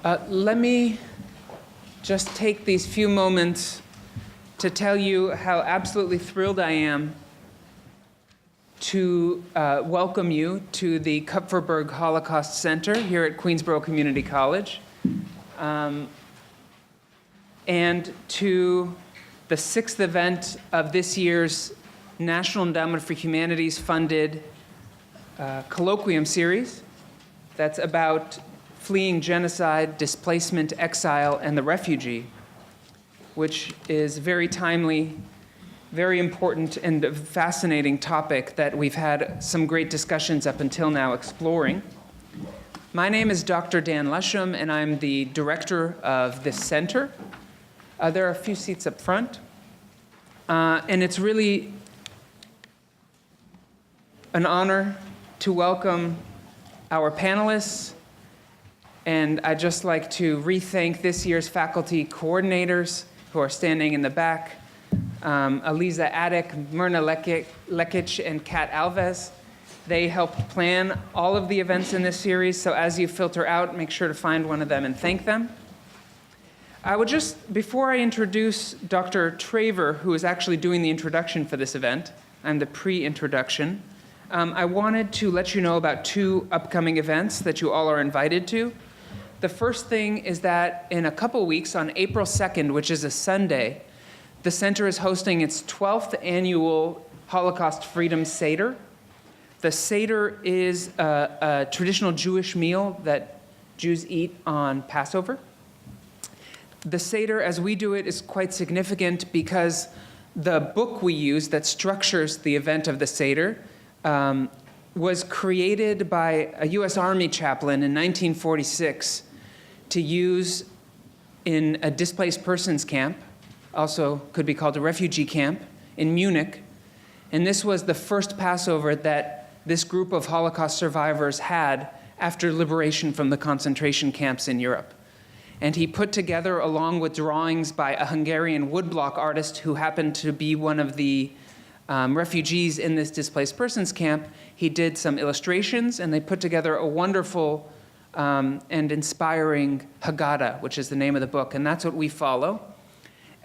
Let me just take these few moments to tell you how absolutely thrilled I am to welcome you to the Kupferberg Holocaust Center here at Queensborough Community College, and to the sixth event of this year's National Endowment for Humanities funded colloquium series that's about fleeing genocide, displacement, exile, and the refugee, which is very timely, very important, and a fascinating topic that we've had some great discussions up until now exploring. My name is Dr. Dan Lusham, and I'm the director of this center. There are a few seats up front, and it's really an honor to welcome our panelists, and I'd just like to re-thank this year's faculty coordinators who are standing in the back, Aliza Attic, Myrna Lekic, and Kat Alves. They helped plan all of the events in this series, so as you filter out, make sure to find one of them and thank them. I would just, before I introduce Dr. Traver, who is actually doing the introduction for this event, I'm the pre-introduction, I wanted to let you know about two upcoming events that you all are invited to. The first thing is that in a couple weeks, on April 2nd, which is a Sunday, the center is hosting its 12th annual Holocaust Freedom Seder. The Seder is a traditional Jewish meal that Jews eat on Passover. The Seder, as we do it, is quite significant because the book we use that structures the event of the Seder was created by a U.S. Army chaplain in 1946 to use in a displaced persons camp, also could be called a refugee camp, in Munich. And this was the first Passover that this group of Holocaust survivors had after liberation from the concentration camps in Europe. And he put together, along with drawings by a Hungarian woodblock artist who happened to be one of the refugees in this displaced persons camp, he did some illustrations, and they put together a wonderful and inspiring Haggadah, which is the name of the book, and that's what we follow.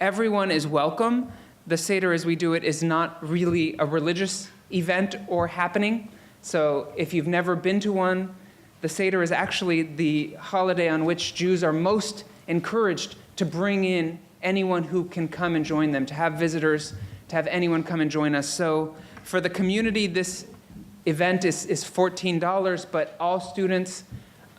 Everyone is welcome. The Seder, as we do it, is not really a religious event or happening, so if you've never been to one, the Seder is actually the holiday on which Jews are most encouraged to bring in anyone who can come and join them, to have visitors, to have anyone come and join us. So for the community, this event is $14, but all students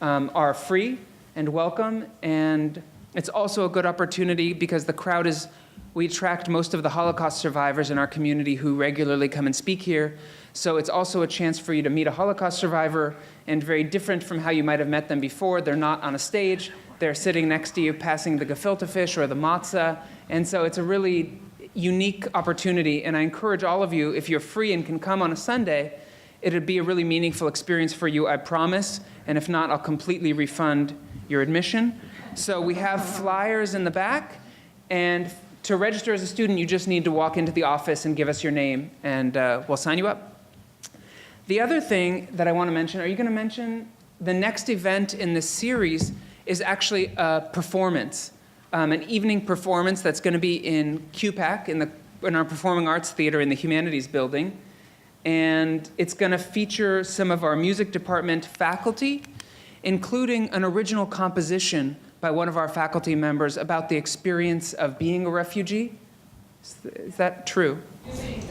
are free and welcome. And it's also a good opportunity because the crowd is, we attract most of the Holocaust survivors in our community who regularly come and speak here. So it's also a chance for you to meet a Holocaust survivor, and very different from how you might have met them before. They're not on a stage. They're sitting next to you passing the gefilte fish or the matzah. And so it's a really unique opportunity, and I encourage all of you, if you're free and can come on a Sunday, it'd be a really meaningful experience for you, I promise, and if not, I'll completely refund your admission. So we have flyers in the back, and to register as a student, you just need to walk into the office and give us your name, and we'll sign you up. The other thing that I want to mention, are you going to mention the next event in this series is actually a performance. An evening performance that's going to be in QPAC, in our Performing Arts Theater in the Humanities Building. And it's going to feature some of our music department faculty, including an original composition by one of our faculty members about the experience of being a refugee. Is that true? Using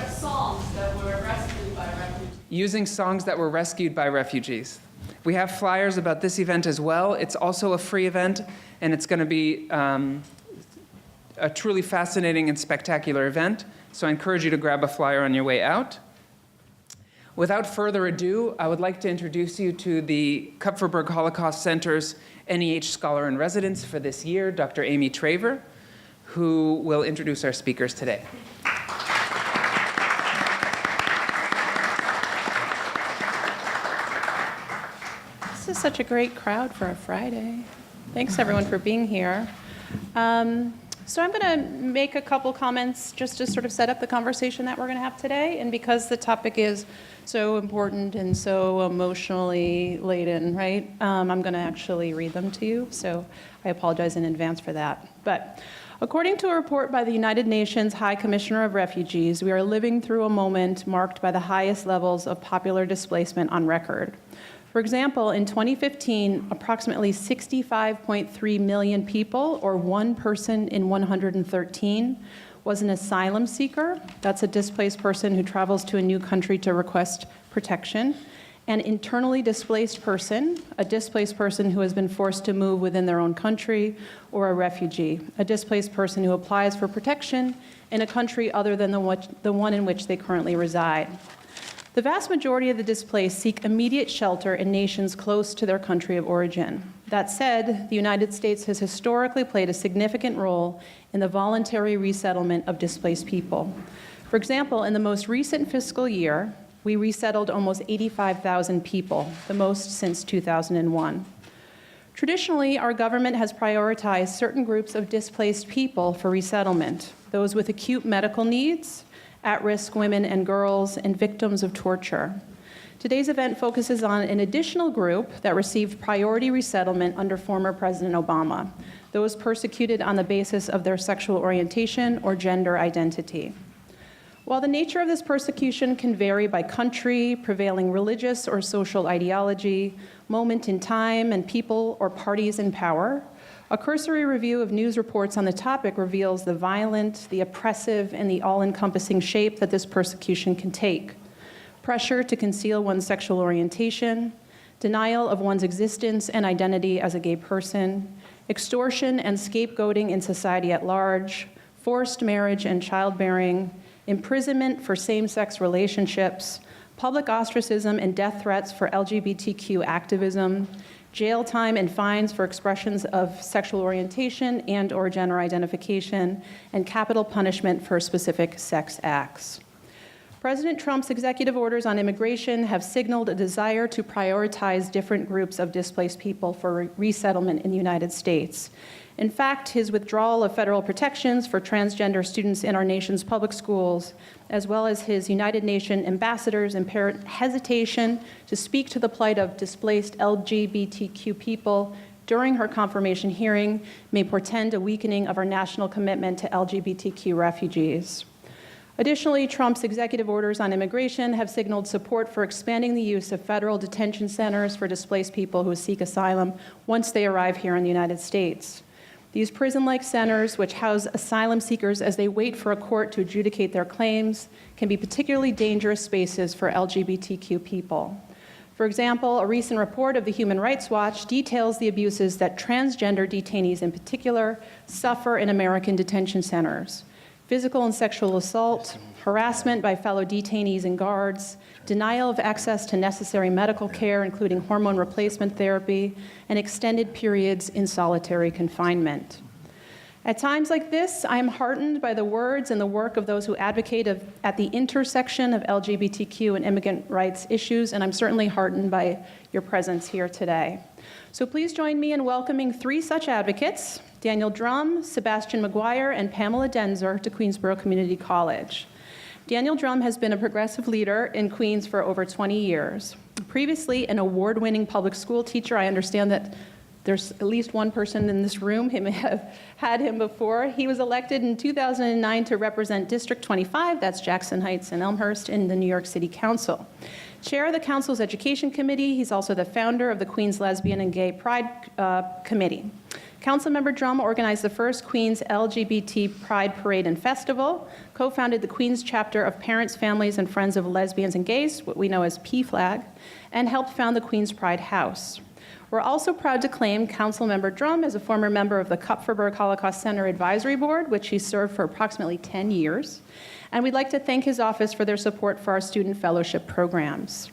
songs that were rescued by refugees. Using songs that were rescued by refugees. We have flyers about this event as well. It's also a free event, and it's going to be a truly fascinating and spectacular event. So I encourage you to grab a flyer on your way out. Without further ado, I would like to introduce you to the Kupferberg Holocaust Center's NEH Scholar in Residence for this year, Dr. Amy Traver, who will introduce our speakers today. This is such a great crowd for a Friday. Thanks everyone for being here. So I'm going to make a couple comments just to sort of set up the conversation that we're going to have today. And because the topic is so important and so emotionally laden, right, I'm going to actually read them to you. So I apologize in advance for that. But according to a report by the United Nations High Commissioner of Refugees, we are living through a moment marked by the highest levels of popular displacement on record. For example, in 2015, approximately 65.3 million people, or 1 person in 113, was an asylum seeker. That's a displaced person who travels to a new country to request protection. An internally displaced person, a displaced person who has been forced to move within their own country, or a refugee, a displaced person who applies for protection in a country other than the one in which they currently reside. The vast majority of the displaced seek immediate shelter in nations close to their country of origin. That said, the United States has historically played a significant role in the voluntary resettlement of displaced people. For example, in the most recent fiscal year, we resettled almost 85,000 people, the most since 2001. Traditionally, our government has prioritized certain groups of displaced people for resettlement, those with acute medical needs, at-risk women and girls, and victims of torture. Today's event focuses on an additional group that received priority resettlement under former President Obama, those persecuted on the basis of their sexual orientation or gender identity. While the nature of this persecution can vary by country, prevailing religious or social ideology, moment in time, and people or parties in power, a cursory review of news reports on the topic reveals the violent, the oppressive, and the all-encompassing shape that this persecution can take. Pressure to conceal one's sexual orientation, denial of one's existence and identity as a gay person, extortion and scapegoating in society at large, forced marriage and childbearing, imprisonment for same-sex relationships, public ostracism and death threats for LGBTQ activism, jail time and fines for expressions of sexual orientation and/or gender identification, and capital punishment for specific sex acts. President Trump's executive orders on immigration have signaled a desire to prioritize different groups of displaced people for resettlement in the United States. In fact, his withdrawal of federal protections for transgender students in our nation's public schools, as well as his United Nations ambassadors' apparent hesitation to speak to the plight of displaced LGBTQ people during her confirmation hearing, may portend a weakening of our national commitment to LGBTQ refugees. Additionally, Trump's executive orders on immigration have signaled support for expanding the use of federal detention centers for displaced people who seek asylum once they arrive here in the United States. These prison-like centers, which house asylum seekers as they wait for a court to adjudicate their claims, can be particularly dangerous spaces for LGBTQ people. For example, a recent report of the Human Rights Watch details the abuses that transgender detainees in particular suffer in American detention centers. Physical and sexual assault, harassment by fellow detainees and guards, denial of access to necessary medical care, including hormone replacement therapy, and extended periods in solitary confinement. At times like this, I am heartened by the words and the work of those who advocate at the intersection of LGBTQ and immigrant rights issues, and I'm certainly heartened by your presence here today. So please join me in welcoming 3 such advocates, Daniel Drum, Sebastian McGuire, and Pamela Denzer, to Queensborough Community College. Daniel Drum has been a progressive leader in Queens for over 20 years. Previously an award-winning public school teacher, I understand that there's at least one person in this room who may have had him before. He was elected in 2009 to represent District 25, that's Jackson Heights and Elmhurst, in the New York City Council. Chair of the Council's Education Committee, he's also the founder of the Queens Lesbian and Gay Pride Committee. Councilmember Drum organized the first Queens LGBT Pride Parade and Festival, co-founded the Queens chapter of Parents, Families, and Friends of Lesbians and Gays, what we know as PFLAG, and helped found the Queens Pride House. We're also proud to claim Councilmember Drum as a former member of the Kupferberg Holocaust Center Advisory Board, which he served for approximately 10 years. And we'd like to thank his office for their support for our student fellowship programs.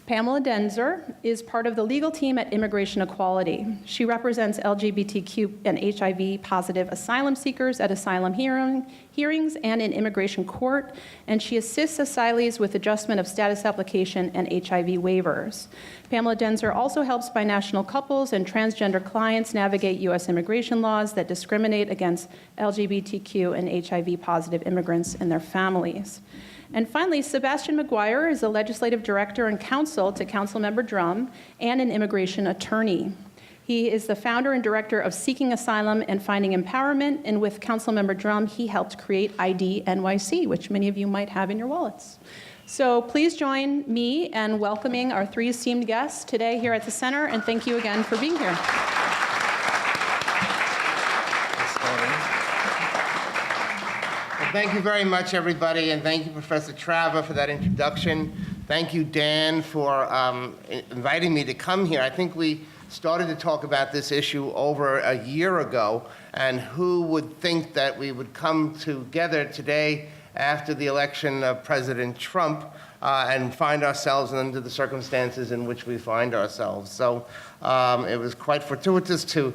Pamela Denzer is part of the legal team at Immigration Equality. She represents LGBTQ and HIV-positive asylum seekers at asylum hearings and in immigration court, and she assists asylees with adjustment of status application and HIV waivers. Pamela Denzer also helps binational couples and transgender clients navigate U.S. immigration laws that discriminate against LGBTQ and HIV-positive immigrants and their families. And finally, Sebastian McGuire is a legislative director and counsel to Councilmember Drum and an immigration attorney. He is the founder and director of Seeking Asylum and Finding Empowerment, and with Councilmember Drum, he helped create ID NYC, which many of you might have in your wallets. So please join me in welcoming our three esteemed guests today here at the center, and thank you again for being here. Thank you very much, everybody, and thank you, Professor Trava, for that introduction. Thank you, Dan, for inviting me to come here. I think we started to talk about this issue over a year ago, and who would think that we would come together today after the election of President Trump and find ourselves under the circumstances in which we find ourselves. So it was quite fortuitous to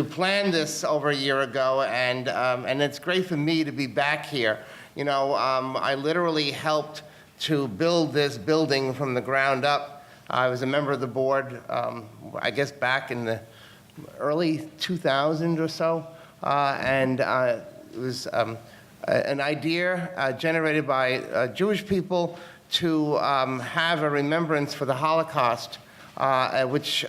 plan this over a year ago, and it's great for me to be back here. You know, I literally helped to build this building from the ground up. I was a member of the board, I guess back in the early 2000s or so, and it was an idea generated by Jewish people to have a remembrance for the Holocaust, which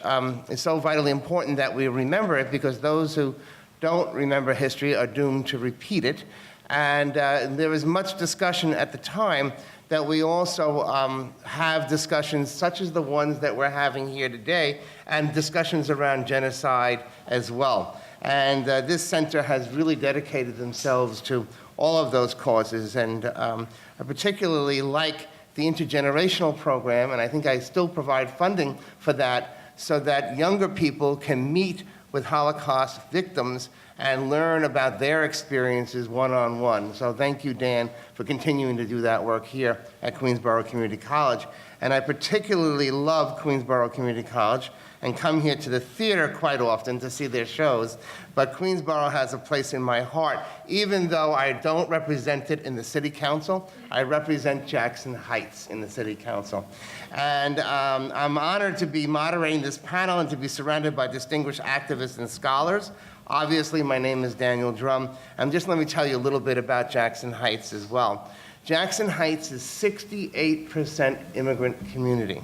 is so vitally important that we remember it, because those who don't remember history are doomed to repeat it. And there was much discussion at the time that we also have discussions such as the ones that we're having here today, and discussions around genocide as well. And this center has really dedicated themselves to all of those causes, and I particularly like the intergenerational program, and I think I still provide funding for that so that younger people can meet with Holocaust victims and learn about their experiences one-on-one. So thank you, Dan, for continuing to do that work here at Queensborough Community College. And I particularly love Queensborough Community College and come here to the theater quite often to see their shows. But Queensborough has a place in my heart. Even though I don't represent it in the city council, I represent Jackson Heights in the city council. And I'm honored to be moderating this panel and to be surrounded by distinguished activists and scholars. Obviously, my name is Daniel Drum, and just let me tell you a little bit about Jackson Heights as well. Jackson Heights is 68% immigrant community.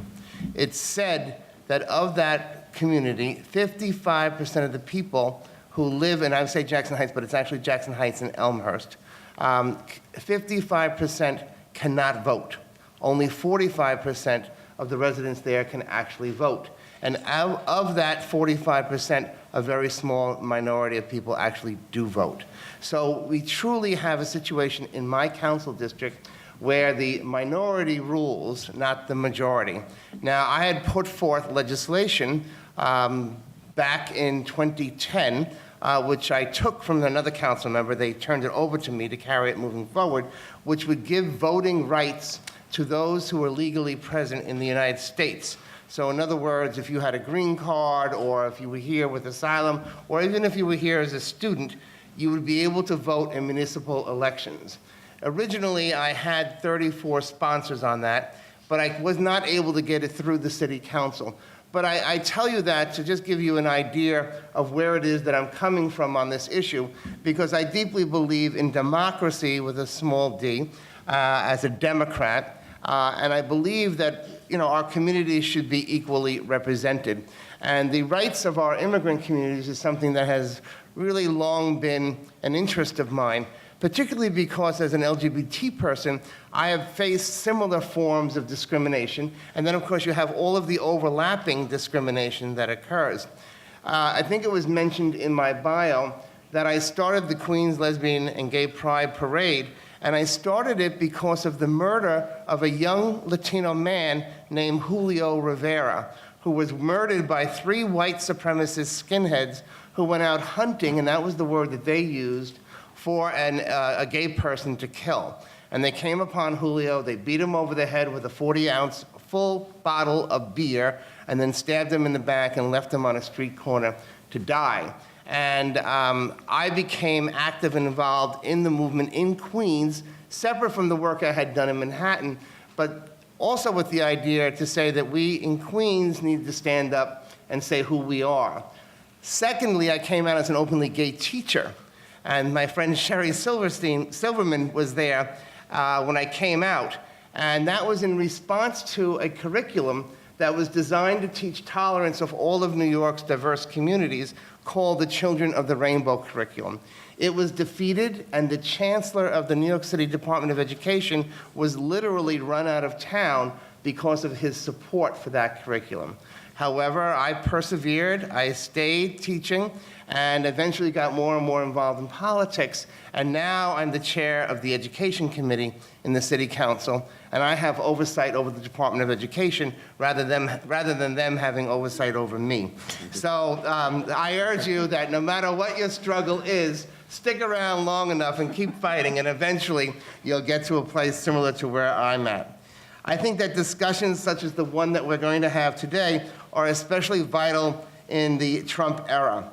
It's said that of that community, 55% of the people who live, and I would say Jackson Heights, but it's actually Jackson Heights and Elmhurst, 55% cannot vote. Only 45% of the residents there can actually vote. And of that 45%, a very small minority of people actually do vote. So we truly have a situation in my council district where the minority rules, not the majority. Now, I had put forth legislation back in 2010, which I took from another council member. They turned it over to me to carry it moving forward, which would give voting rights to those who are legally present in the United States. So in other words, if you had a green card, or if you were here with asylum, or even if you were here as a student, you would be able to vote in municipal elections. Originally, I had 34 sponsors on that, but I was not able to get it through the city council. But I tell you that to just give you an idea of where it is that I'm coming from on this issue, because I deeply believe in democracy with a small d, as a Democrat, and I believe that our communities should be equally represented. And the rights of our immigrant communities is something that has really long been an interest of mine, particularly because as an LGBT person, I have faced similar forms of discrimination. And then, of course, you have all of the overlapping discrimination that occurs. I think it was mentioned in my bio that I started the Queens Lesbian and Gay Pride Parade, and I started it because of the murder of a young Latino man named Julio Rivera, who was murdered by 3 white supremacist skinheads who went out hunting, and that was the word that they used, for a gay person to kill. And they came upon Julio, they beat him over the head with a 40-ounce full bottle of beer and then stabbed him in the back and left him on a street corner to die. And I became active and involved in the movement in Queens, separate from the work I had done in Manhattan, but also with the idea to say that we in Queens need to stand up and say who we are. Secondly, I came out as an openly gay teacher, and my friend Sherry Silverman was there when I came out, and that was in response to a curriculum that was designed to teach tolerance of all of New York's diverse communities called the Children of the Rainbow curriculum. It was defeated, and the chancellor of the New York City Department of Education was literally run out of town because of his support for that curriculum. However, I persevered, I stayed teaching, and eventually got more and more involved in politics, and now I'm the chair of the Education Committee in the City Council, and I have oversight over the Department of Education rather than them having oversight over me. So I urge you that no matter what your struggle is, stick around long enough and keep fighting, and eventually you'll get to a place similar to where I'm at. I think that discussions such as the one that we're going to have today are especially vital in the Trump era.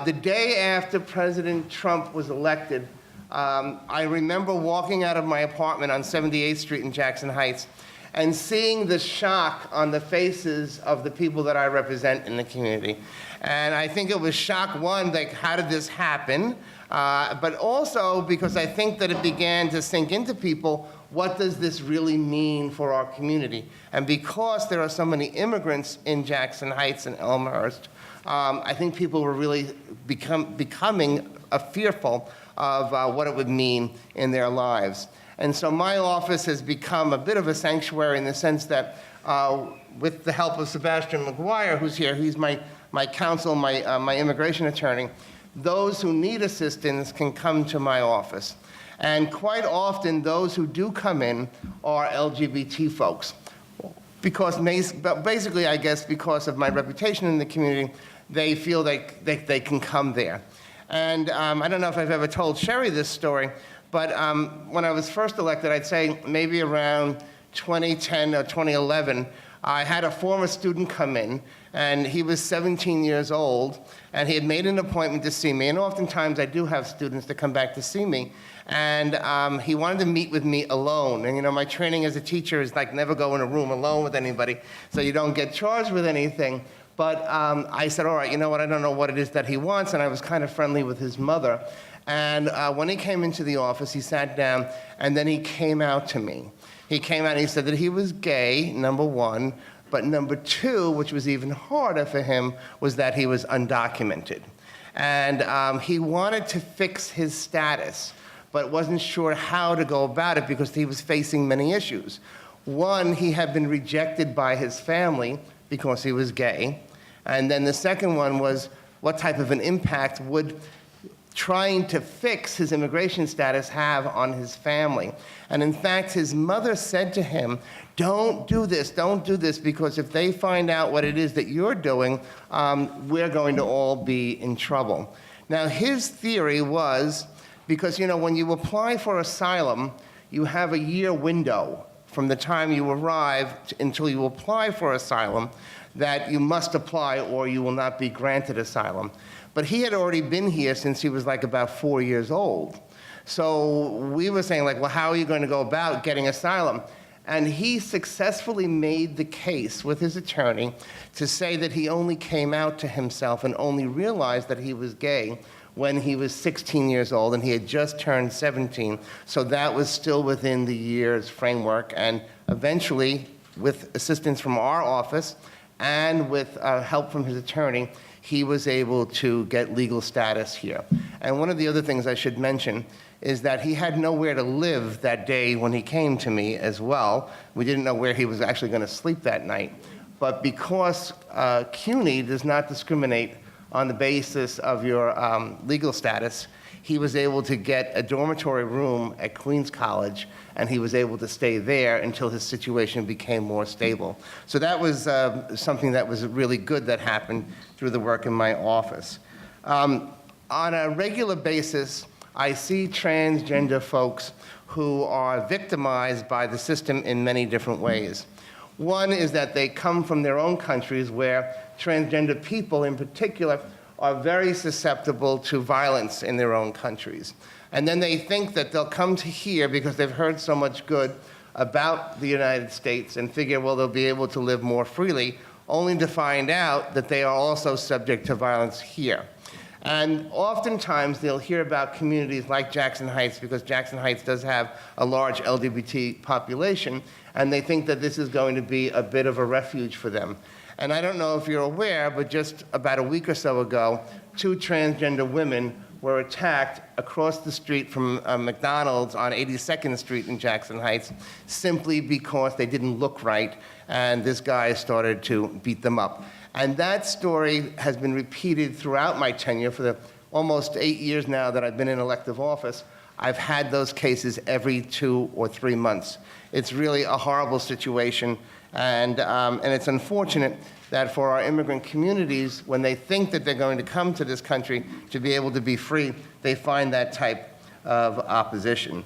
The day after President Trump was elected, I remember walking out of my apartment on 78th Street in Jackson Heights and seeing the shock on the faces of the people that I represent in the community. And I think it was shock, one, like, how did this happen? But also because I think that it began to sink into people, what does this really mean for our community? And because there are so many immigrants in Jackson Heights and Elmhurst, I think people were really becoming fearful of what it would mean in their lives. And so my office has become a bit of a sanctuary in the sense that with the help of Sebastian McGuire, who's here, he's my counsel, my immigration attorney, those who need assistance can come to my office. And quite often, those who do come in are LGBT folks. Because basically, I guess, because of my reputation in the community, they feel like they can come there. And I don't know if I've ever told Sherry this story, but when I was first elected, I'd say maybe around 2010 or 2011, I had a former student come in, and he was 17 years old, and he had made an appointment to see me. And oftentimes, I do have students that come back to see me. And he wanted to meet with me alone. And, you know, my training as a teacher is like never go in a room alone with anybody, so you don't get charged with anything. But I said, all right, you know what, I don't know what it is that he wants, and I was kind of friendly with his mother. And when he came into the office, he sat down, and then he came out to me. He came out and he said that he was gay, number one, but number two, which was even harder for him, was that he was undocumented. And he wanted to fix his status, but wasn't sure how to go about it because he was facing many issues. One, he had been rejected by his family because he was gay. And then the second one was, what type of an impact would trying to fix his immigration status have on his family? And in fact, his mother said to him, don't do this, because if they find out what it is that you're doing, we're going to all be in trouble. Now, his theory was, because, you know, when you apply for asylum, you have a year window from the time you arrive until you apply for asylum that you must apply or you will not be granted asylum. But he had already been here since he was like about 4 years old. So we were saying, like, well, how are you going to go about getting asylum? And he successfully made the case with his attorney to say that he only came out to himself and only realized that he was gay when he was 16 years old, and he had just turned 17. So that was still within the year's framework. And eventually, with assistance from our office and with help from his attorney, he was able to get legal status here. And one of the other things I should mention is that he had nowhere to live that day when he came to me as well. We didn't know where he was actually going to sleep that night. But because CUNY does not discriminate on the basis of your legal status, he was able to get a dormitory room at Queens College, and he was able to stay there until his situation became more stable. So that was something that was really good that happened through the work in my office. On a regular basis, I see transgender folks who are victimized by the system in many different ways. One is that they come from their own countries where transgender people in particular are very susceptible to violence in their own countries. And then they think that they'll come to here because they've heard so much good about the United States and figure, well, they'll be able to live more freely, only to find out that they are also subject to violence here. And oftentimes they'll hear about communities like Jackson Heights, because Jackson Heights does have a large LGBT population, and they think that this is going to be a bit of a refuge for them. And I don't know if you're aware, but just about a week or so ago, 2 transgender women were attacked across the street from McDonald's on 82nd Street in Jackson Heights, simply because they didn't look right, and this guy started to beat them up. And that story has been repeated throughout my tenure for the almost 8 years now that I've been in elective office. I've had those cases every 2 or 3 months. It's really a horrible situation, and it's unfortunate that for our immigrant communities, when they think that they're going to come to this country to be able to be free, they find that type of opposition.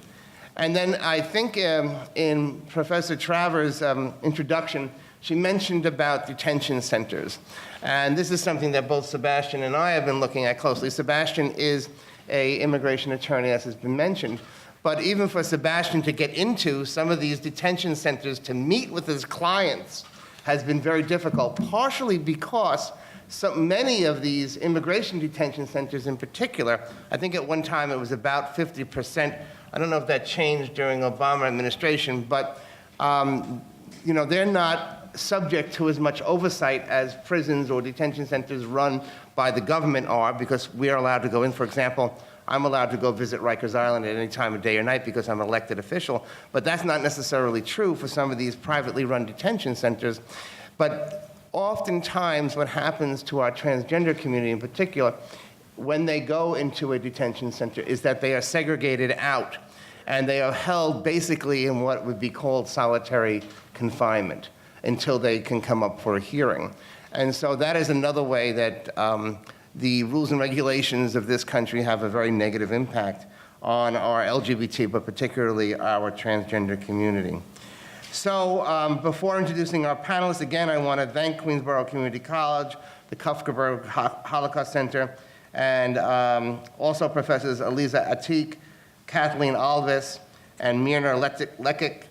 And then I think in Professor Travers' introduction, she mentioned about detention centers. And this is something that both Sebastian and I have been looking at closely. Sebastian is an immigration attorney, as has been mentioned. But even for Sebastian to get into some of these detention centers to meet with his clients has been very difficult, partially because so many of these immigration detention centers in particular, I think at one time it was about 50%. I don't know if that changed during Obama administration, but they're not subject to as much oversight as prisons or detention centers run by the government are, because we are allowed to go in. For example, I'm allowed to go visit Rikers Island at any time of day or night because I'm an elected official, but that's not necessarily true for some of these privately run detention centers. But oftentimes what happens to our transgender community in particular, when they go into a detention center, is that they are segregated out, and they are held basically in what would be called solitary confinement until they can come up for a hearing. And so that is another way that the rules and regulations of this country have a very negative impact on our LGBT, but particularly our transgender community. So before introducing our panelists, again, I want to thank Queensborough Community College, the Kufkerberg Holocaust Center, and also Professors Aliza Atik, Kathleen Alvis, and Mirna Lekic.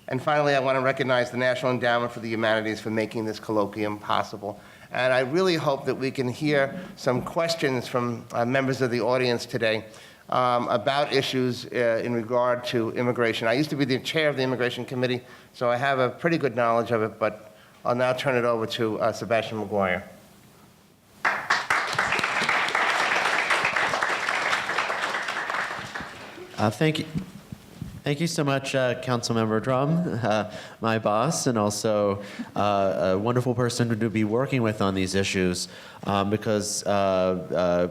And finally, I want to recognize the National Endowment for the Humanities for making this colloquium possible. And I really hope that we can hear some questions from members of the audience today about issues in regard to immigration. I used to be the chair of the Immigration Committee, so I have a pretty good knowledge of it, but I'll now turn it over to Sebastian McGuire. Thank you. Thank you so much, Councilmember Drum, my boss, and also a wonderful person to be working with on these issues, because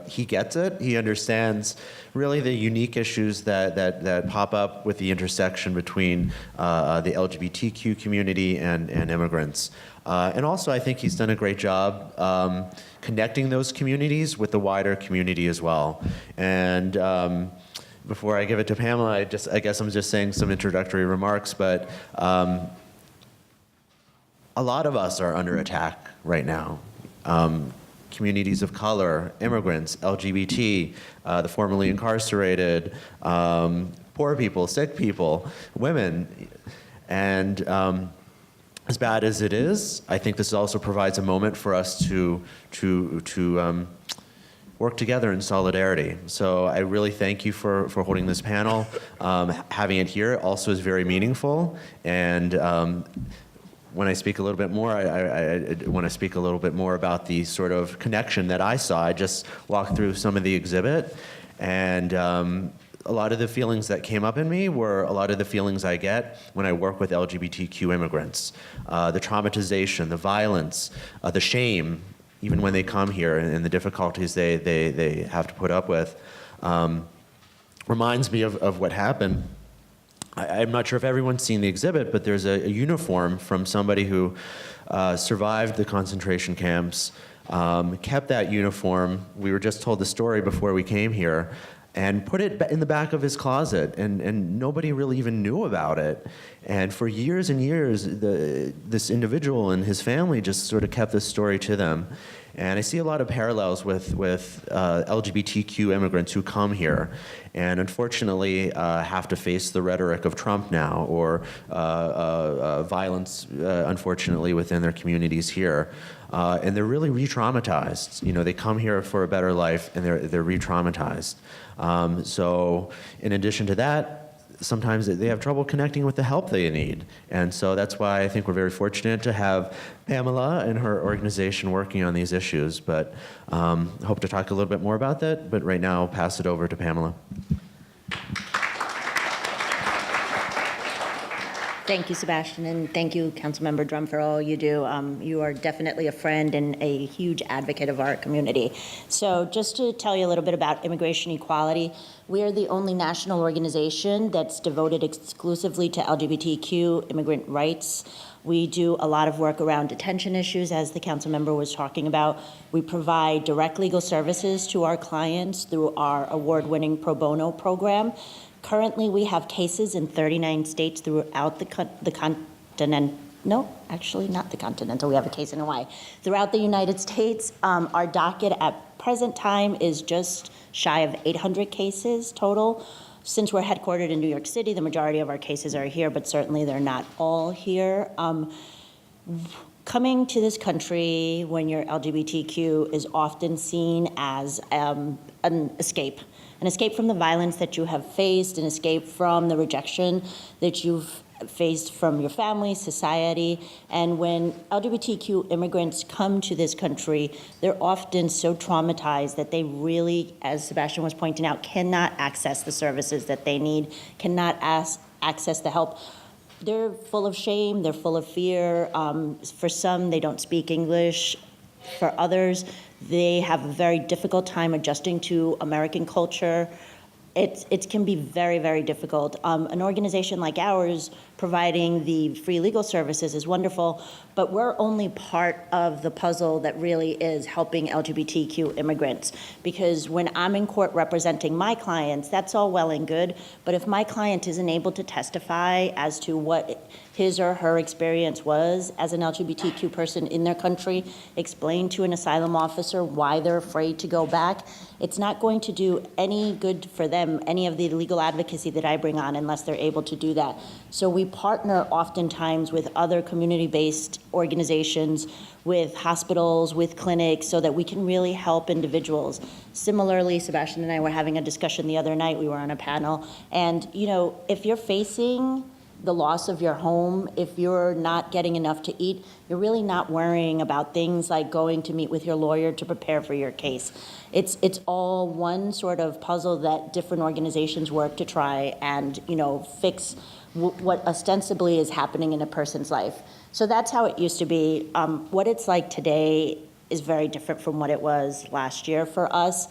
he gets it. He understands really the unique issues that pop up with the intersection between the LGBTQ community and immigrants. And also, I think he's done a great job connecting those communities with the wider community as well. And before I give it to Pamela, I guess I'm just saying some introductory remarks, but a lot of us are under attack right now. Communities of color, immigrants, LGBT, the formerly incarcerated, poor people, sick people, women. And as bad as it is, I think this also provides a moment for us to work together in solidarity. So I really thank you for holding this panel. Having it here also is very meaningful. And when I speak a little bit more, I want to speak a little bit more about the sort of connection that I saw. I just walked through some of the exhibit, and a lot of the feelings that came up in me were a lot of the feelings I get when I work with LGBTQ immigrants. The traumatization, the violence, the shame, even when they come here, and the difficulties they have to put up with, reminds me of what happened. I'm not sure if everyone's seen the exhibit, but there's a uniform from somebody who survived the concentration camps, kept that uniform. We were just told the story before we came here, and put it in the back of his closet, and nobody really even knew about it. And for years and years, this individual and his family just sort of kept this story to them. And I see a lot of parallels with LGBTQ immigrants who come here and unfortunately have to face the rhetoric of Trump now, or violence, unfortunately, within their communities here. And they're really re-traumatized. You know, they come here for a better life, and they're re-traumatized. So in addition to that, sometimes they have trouble connecting with the help they need. And so that's why I think we're very fortunate to have Pamela and her organization working on these issues. But hope to talk a little bit more about that. But right now, I'll pass it over to Pamela. Thank you, Sebastian, and thank you, Councilmember Drum, for all you do. You are definitely a friend and a huge advocate of our community. So just to tell you a little bit about immigration equality, we are the only national organization that's devoted exclusively to LGBTQ immigrant rights. We do a lot of work around detention issues, as the council member was talking about. We provide direct legal services to our clients through our award-winning pro bono program. Currently, we have cases in 39 states throughout the continent. No, actually not the continental. We have a case in Hawaii. Throughout the United States, our docket at present time is just shy of 800 cases total. Since we're headquartered in New York City, the majority of our cases are here, but certainly they're not all here. Coming to this country when you're LGBTQ is often seen as an escape from the violence that you have faced, an escape from the rejection that you've faced from your family, society. And when LGBTQ immigrants come to this country, they're often so traumatized that they really, as Sebastian was pointing out, cannot access the services that they need, cannot access the help. They're full of shame, they're full of fear. For some, they don't speak English. For others, they have a very difficult time adjusting to American culture. It can be very, very difficult. An organization like ours providing the free legal services is wonderful, but we're only part of the puzzle that really is helping LGBTQ immigrants. Because when I'm in court representing my clients, that's all well and good, but if my client isn't able to testify as to what his or her experience was as an LGBTQ person in their country, explain to an asylum officer why they're afraid to go back, it's not going to do any good for them, any of the legal advocacy that I bring on, unless they're able to do that. So we partner oftentimes with other community-based organizations, with hospitals, with clinics, so that we can really help individuals. Similarly, Sebastian and I were having a discussion the other night. We were on a panel, and if you're facing the loss of your home, if you're not getting enough to eat, you're really not worrying about things like going to meet with your lawyer to prepare for your case. It's all one sort of puzzle that different organizations work to try and fix what ostensibly is happening in a person's life. So that's how it used to be. What it's like today is very different from what it was last year for us.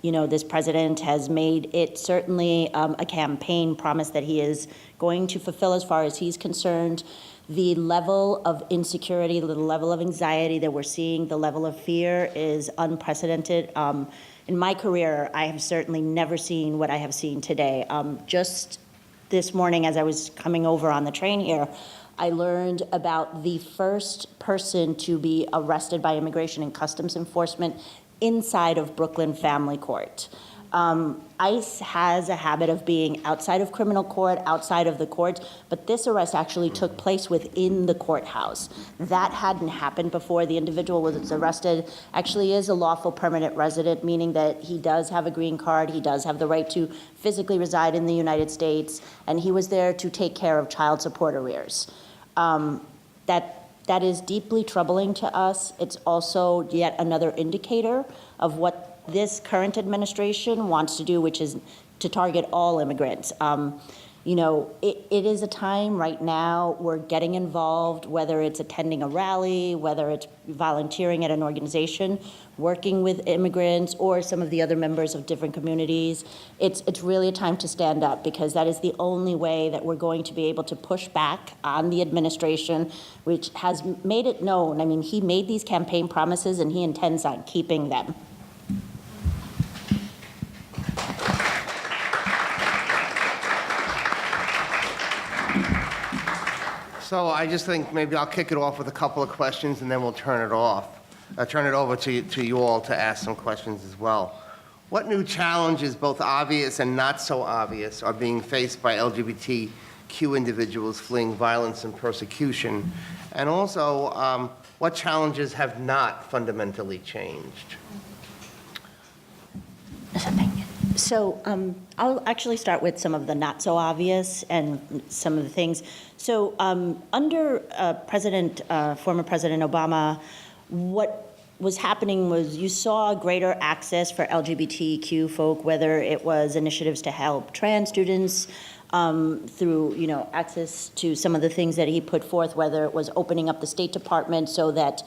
This president has made it certainly a campaign promise that he is going to fulfill as far as he's concerned. The level of insecurity, the level of anxiety that we're seeing, the level of fear is unprecedented. In my career, I have certainly never seen what I have seen today. Just this morning, as I was coming over on the train here, I learned about the first person to be arrested by Immigration and Customs Enforcement inside of Brooklyn Family Court. ICE has a habit of being outside of criminal court, outside of the courts, but this arrest actually took place within the courthouse. That hadn't happened before. The individual was arrested, actually is a lawful permanent resident, meaning that he does have a green card, he does have the right to physically reside in the United States, and he was there to take care of child support arrears. That is deeply troubling to us. It's also yet another indicator of what this current administration wants to do, which is to target all immigrants. It is a time right now we're getting involved, whether it's attending a rally, whether it's volunteering at an organization, working with immigrants or some of the other members of different communities. It's really a time to stand up, because that is the only way that we're going to be able to push back on the administration, which has made it known. I mean, he made these campaign promises and he intends on keeping them. So I just think maybe I'll kick it off with a couple of questions, and then we'll turn it over to you all to ask some questions as well. What new challenges, both obvious and not so obvious, are being faced by LGBTQ individuals fleeing violence and persecution? And also, what challenges have not fundamentally changed? So I'll actually start with some of the not so obvious and some of the things. So under former President Obama, what was happening was you saw greater access for LGBTQ folk, whether it was initiatives to help trans students through, access to some of the things that he put forth, whether it was opening up the State Department so that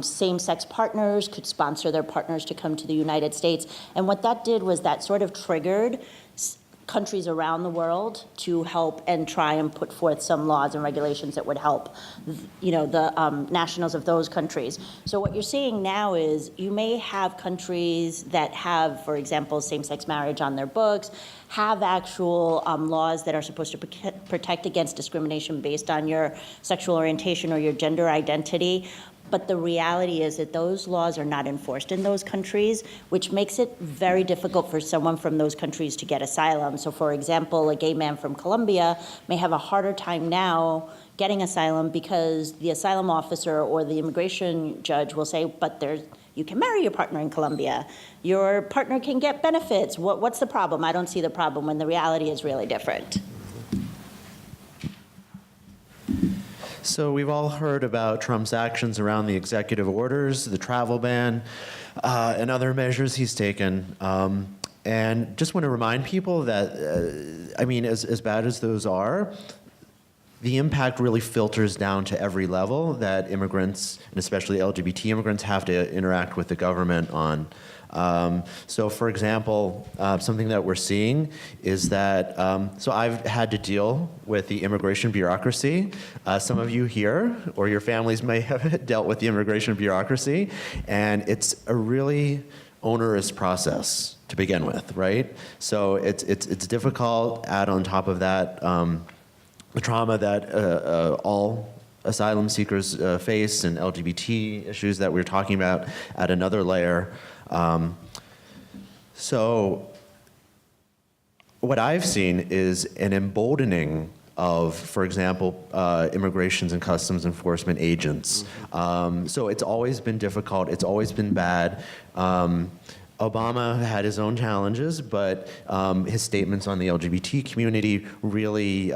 same-sex partners could sponsor their partners to come to the United States. And what that did was that sort of triggered countries around the world to help and try and put forth some laws and regulations that would help, the nationals of those countries. So what you're seeing now is you may have countries that have, for example, same-sex marriage on their books, have actual laws that are supposed to protect against discrimination based on your sexual orientation or your gender identity. But the reality is that those laws are not enforced in those countries, which makes it very difficult for someone from those countries to get asylum. So for example, a gay man from Colombia may have a harder time now getting asylum because the asylum officer or the immigration judge will say, but you can marry your partner in Colombia. Your partner can get benefits. What's the problem? I don't see the problem, when the reality is really different. So we've all heard about Trump's actions around the executive orders, the travel ban, and other measures he's taken. And just want to remind people that, as bad as those are, the impact really filters down to every level that immigrants, and especially LGBT immigrants, have to interact with the government on. So for example, something that we're seeing is that, so I've had to deal with the immigration bureaucracy. Some of you here or your families may have dealt with the immigration bureaucracy, and it's a really onerous process to begin with, right? So it's difficult. Add on top of that the trauma that all asylum seekers face, and LGBT issues that we're talking about at another layer. So what I've seen is an emboldening of, for example, immigrations and customs enforcement agents. So it's always been difficult. It's always been bad. Obama had his own challenges, but his statements on the LGBT community really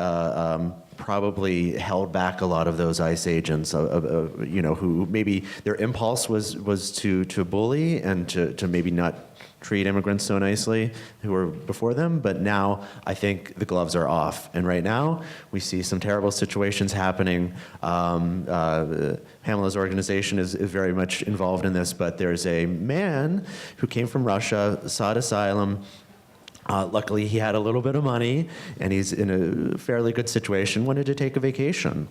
probably held back a lot of those ICE agents, who maybe their impulse was to bully and to maybe not treat immigrants so nicely who were before them, but now I think the gloves are off. And right now, we see some terrible situations happening. Pamela's organization is very much involved in this, but there's a man who came from Russia, sought asylum. Luckily, he had a little bit of money, and he's in a fairly good situation, wanted to take a vacation.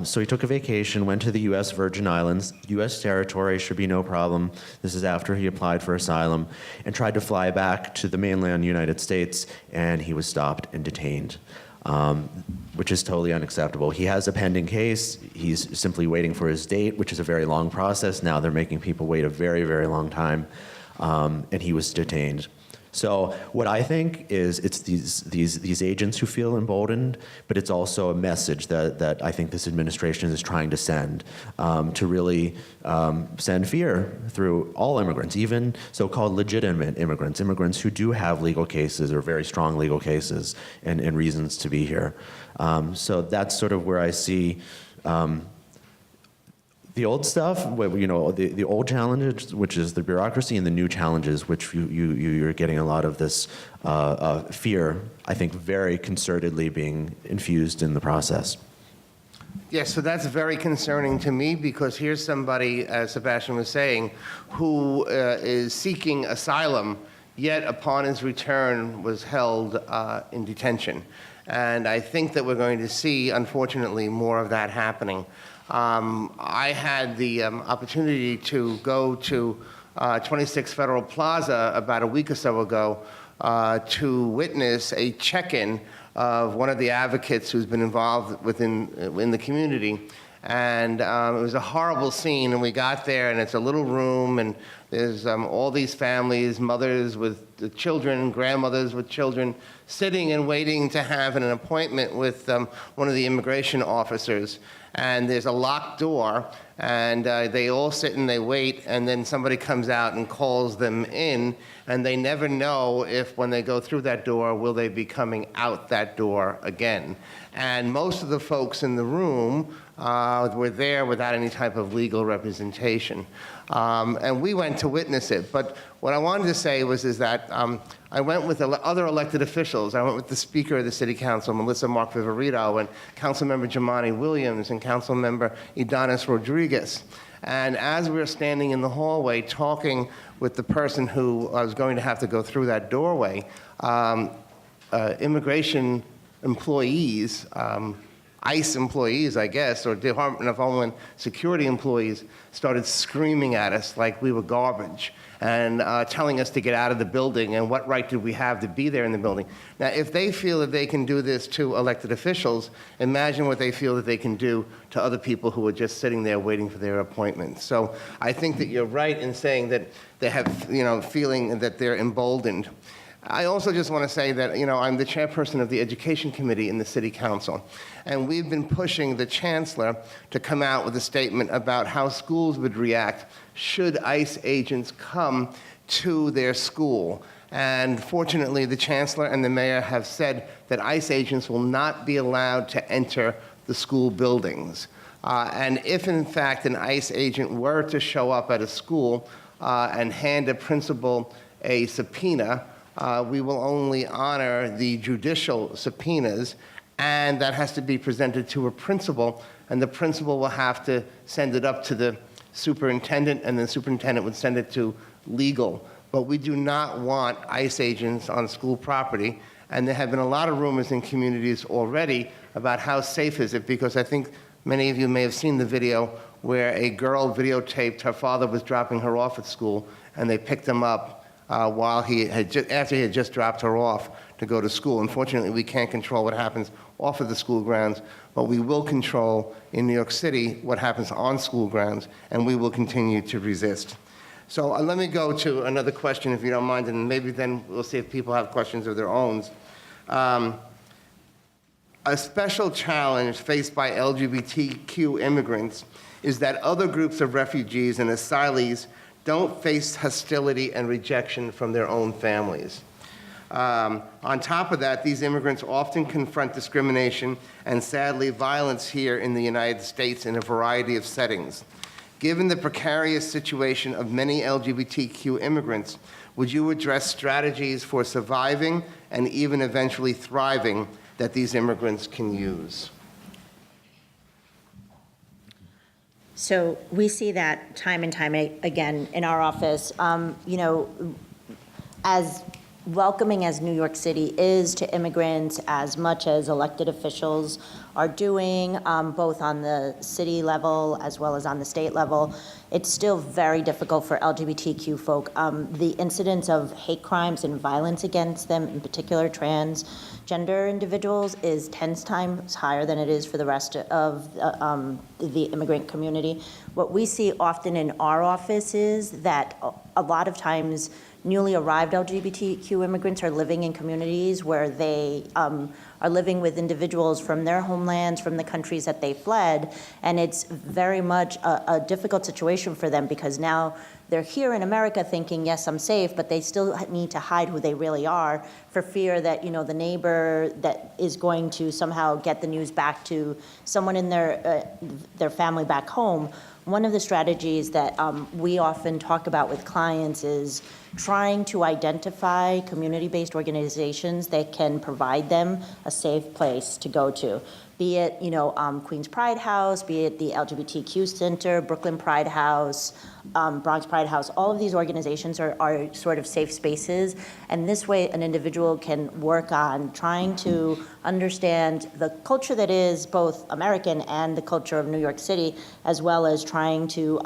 So he took a vacation, went to the U.S. Virgin Islands, U.S. territory, should be no problem. This is after he applied for asylum, and tried to fly back to the mainland United States, and he was stopped and detained, which is totally unacceptable. He has a pending case. He's simply waiting for his date, which is a very long process. Now they're making people wait a very, very long time, and he was detained. So what I think is it's these agents who feel emboldened, but it's also a message that I think this administration is trying to send, to really send fear through all immigrants, even so-called legitimate immigrants, immigrants who do have legal cases or very strong legal cases and reasons to be here. So that's sort of where I see the old stuff, the old challenges, which is the bureaucracy, and the new challenges, which you're getting a lot of this fear, I think, very concertedly being infused in the process. Yes, so that's very concerning to me, because here's somebody, as Sebastian was saying, who is seeking asylum, yet upon his return was held in detention. And I think that we're going to see, unfortunately, more of that happening. I had the opportunity to go to 26 Federal Plaza about a week or so ago to witness a check-in of one of the advocates who's been involved in the community. And it was a horrible scene, and we got there, and it's a little room, and there's all these families, mothers with the children, grandmothers with children, sitting and waiting to have an appointment with one of the immigration officers. And there's a locked door, and they all sit and they wait, and then somebody comes out and calls them in, and they never know if when they go through that door, will they be coming out that door again. And most of the folks in the room were there without any type of legal representation. And we went to witness it. But what I wanted to say is that I went with other elected officials. I went with the Speaker of the City Council, Melissa Mark Viverito, and Councilmember Jamani Williams, and Councilmember Idanis Rodriguez. And as we were standing in the hallway talking with the person who was going to have to go through that doorway, immigration employees, ICE employees, I guess, or Department of Homeland Security employees, started screaming at us like we were garbage and telling us to get out of the building, and what right did we have to be there in the building. Now, if they feel that they can do this to elected officials, imagine what they feel that they can do to other people who are just sitting there waiting for their appointments. So I think that you're right in saying that they have, feeling that they're emboldened. I also just want to say that, I'm the chairperson of the Education Committee in the City Council, and we've been pushing the Chancellor to come out with a statement about how schools would react should ICE agents come to their school. And fortunately, the Chancellor and the Mayor have said that ICE agents will not be allowed to enter the school buildings. And if, in fact, an ICE agent were to show up at a school and hand a principal a subpoena, we will only honor the judicial subpoenas, and that has to be presented to a principal, and the principal will have to send it up to the superintendent, and the superintendent would send it to legal. But we do not want ICE agents on school property, and there have been a lot of rumors in communities already about how safe is it, because I think many of you may have seen the video where a girl videotaped her father was dropping her off at school, and they picked him up after he had just dropped her off to go to school. Unfortunately, we can't control what happens off of the school grounds, but we will control in New York City what happens on school grounds, and we will continue to resist. So let me go to another question, if you don't mind, and maybe then we'll see if people have questions of their own. A special challenge faced by LGBTQ immigrants is that other groups of refugees and asylees don't face hostility and rejection from their own families. On top of that, these immigrants often confront discrimination and, sadly, violence here in the United States in a variety of settings. Given the precarious situation of many LGBTQ immigrants, would you address strategies for surviving and even eventually thriving that these immigrants can use? So we see that time and time again in our office. As welcoming as New York City is to immigrants, as much as elected officials are doing, both on the city level as well as on the state level, it's still very difficult for LGBTQ folk. The incidence of hate crimes and violence against them, in particular transgender individuals, is 10 times higher than it is for the rest of the immigrant community. What we see often in our office is that a lot of times newly arrived LGBTQ immigrants are living in communities where they are living with individuals from their homelands, from the countries that they fled, and it's very much a difficult situation for them because now they're here in America thinking, yes, I'm safe, but they still need to hide who they really are for fear that, the neighbor that is going to somehow get the news back to someone in their family back home. One of the strategies that we often talk about with clients is trying to identify community-based organizations that can provide them a safe place to go to. Be it, Queens Pride House, be it the LGBTQ Center, Brooklyn Pride House, Bronx Pride House, all of these organizations are sort of safe spaces. And this way, an individual can work on trying to understand the culture that is both American and the culture of New York City, as well as trying to,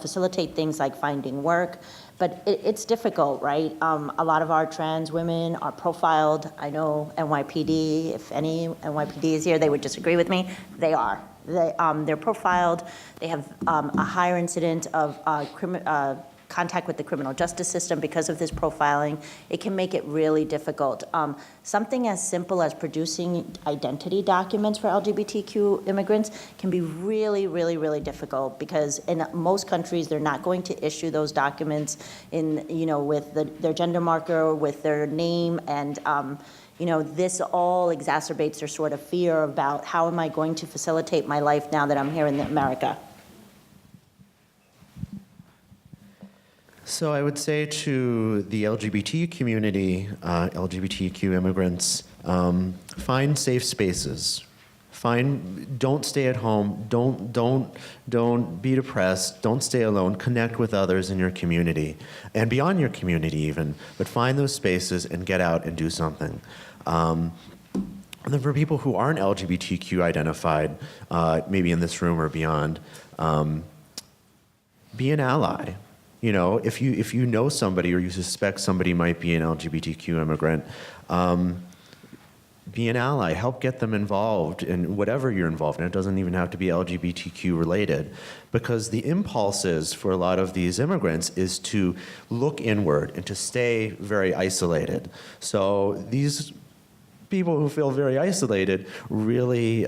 facilitate things like finding work, But it's difficult, right? A lot of our trans women are profiled. I know NYPD, if any NYPD is here, they would disagree with me. They are. They're profiled. They have a higher incident of contact with the criminal justice system because of this profiling. It can make it really difficult. Something as simple as producing identity documents for LGBTQ immigrants can be really, really, really difficult because in most countries, they're not going to issue those documents with their gender marker, with their name, and this all exacerbates their sort of fear about how am I going to facilitate my life now that I'm here in America. So I would say to the LGBT community, LGBTQ immigrants, find safe spaces. Don't stay at home. Don't be depressed. Don't stay alone. Connect with others in your community and beyond your community even. But find those spaces and get out and do something. And then for people who aren't LGBTQ identified, maybe in this room or beyond, be an ally. If you know somebody or you suspect somebody might be an LGBTQ immigrant, be an ally. Help get them involved in whatever you're involved in. It doesn't even have to be LGBTQ related, because the impulses for a lot of these immigrants is to look inward and to stay very isolated. So these people who feel very isolated really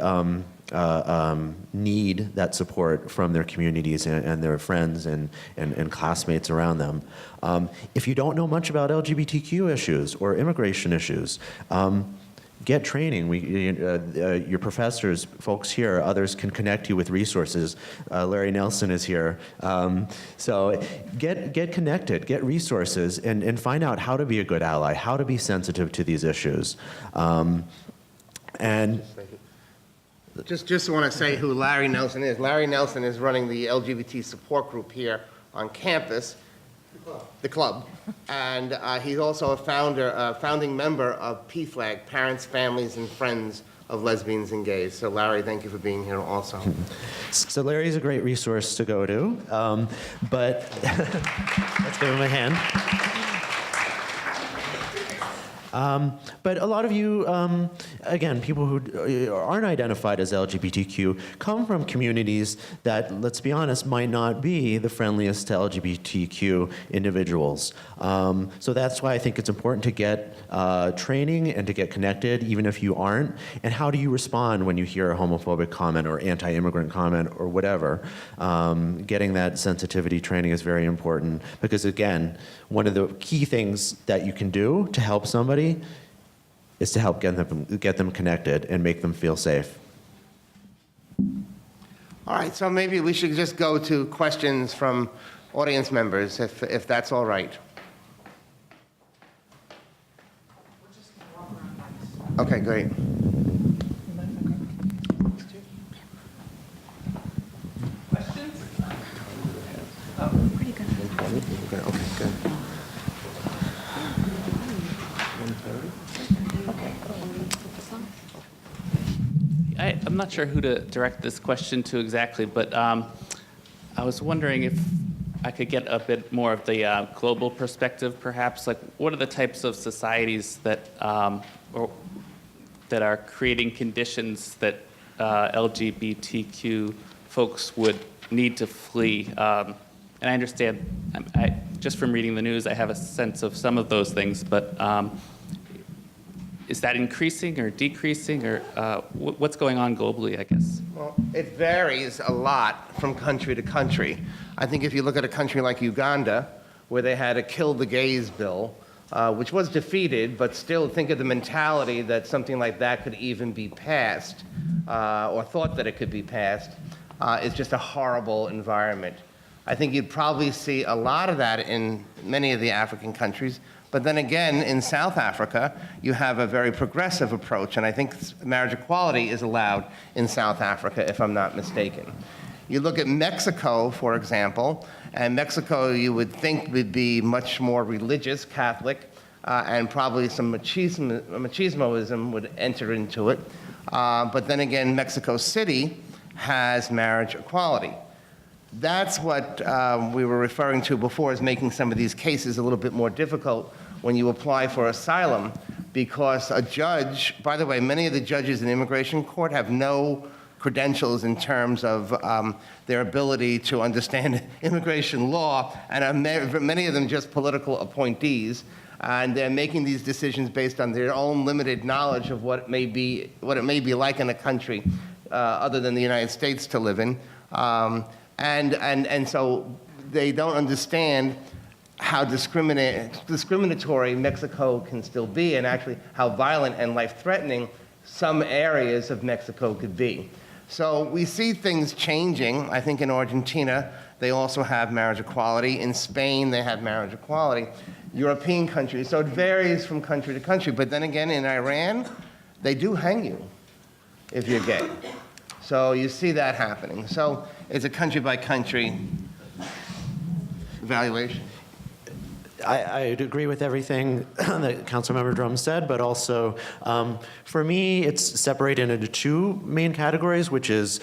need that support from their communities and their friends and classmates around them. If you don't know much about LGBTQ issues or immigration issues, get training. Your professors, folks here, others can connect you with resources. Larry Nelson is here. So get connected, get resources, and find out how to be a good ally, how to be sensitive to these issues. And Just want to say who Larry Nelson is. Larry Nelson is running the LGBT support group here on campus, the club, and he's also a founding member of PFLAG, Parents, Families, and Friends of Lesbians and Gays. So Larry, thank you for being here also. so Larry's a great resource to go to, but let's give him a hand. But a lot of you, again, people who aren't identified as LGBTQ come from communities that, let's be honest, might not be the friendliest to LGBTQ individuals. So that's why I think it's important to get training and to get connected, even if you aren't. And how do you respond when you hear a homophobic comment or anti-immigrant comment or whatever? Getting that sensitivity training is very important because, again, one of the key things that you can do to help somebody is to help get them connected and make them feel safe. All right, so maybe we should just go to questions from audience members, if that's all right. Okay, great. Questions? Okay, good. I'm not sure who to direct this question to exactly, but I was wondering if I could get a bit more of the global perspective, perhaps. Like, what are the types of societies that that are creating conditions that LGBTQ folks would need to flee? And I understand, just from reading the news, I have a sense of some of those things, but is that increasing or decreasing, or what's going on globally, I guess? Well, it varies a lot from country to country. I think if you look at a country like Uganda, where they had a Kill the Gays bill, which was defeated, but still think of the mentality that something like that could even be passed, or thought that it could be passed, is just a horrible environment. I think you'd probably see a lot of that in many of the African countries. But then again, in South Africa, you have a very progressive approach, and I think marriage equality is allowed in South Africa, if I'm not mistaken. You look at Mexico, for example, and Mexico you would think would be much more religious, Catholic, and probably some machismoism would enter into it. But then again, Mexico City has marriage equality. That's what we were referring to before as making some of these cases a little bit more difficult when you apply for asylum, because a judge, by the way, many of the judges in immigration court have no credentials in terms of their ability to understand immigration law, and many of them just political appointees, and they're making these decisions based on their own limited knowledge of what it may be like in a country other than the United States to live in. And so they don't understand how discriminatory Mexico can still be, and actually how violent and life-threatening some areas of Mexico could be. So we see things changing. I think in Argentina, they also have marriage equality. In Spain, they have marriage equality. European countries, so it varies from country to country. But then again, in Iran, they do hang you if you're gay. So you see that happening. So it's a country-by-country evaluation. I'd agree with everything that Councilmember Drum said, but also for me, it's separated into two main categories, which is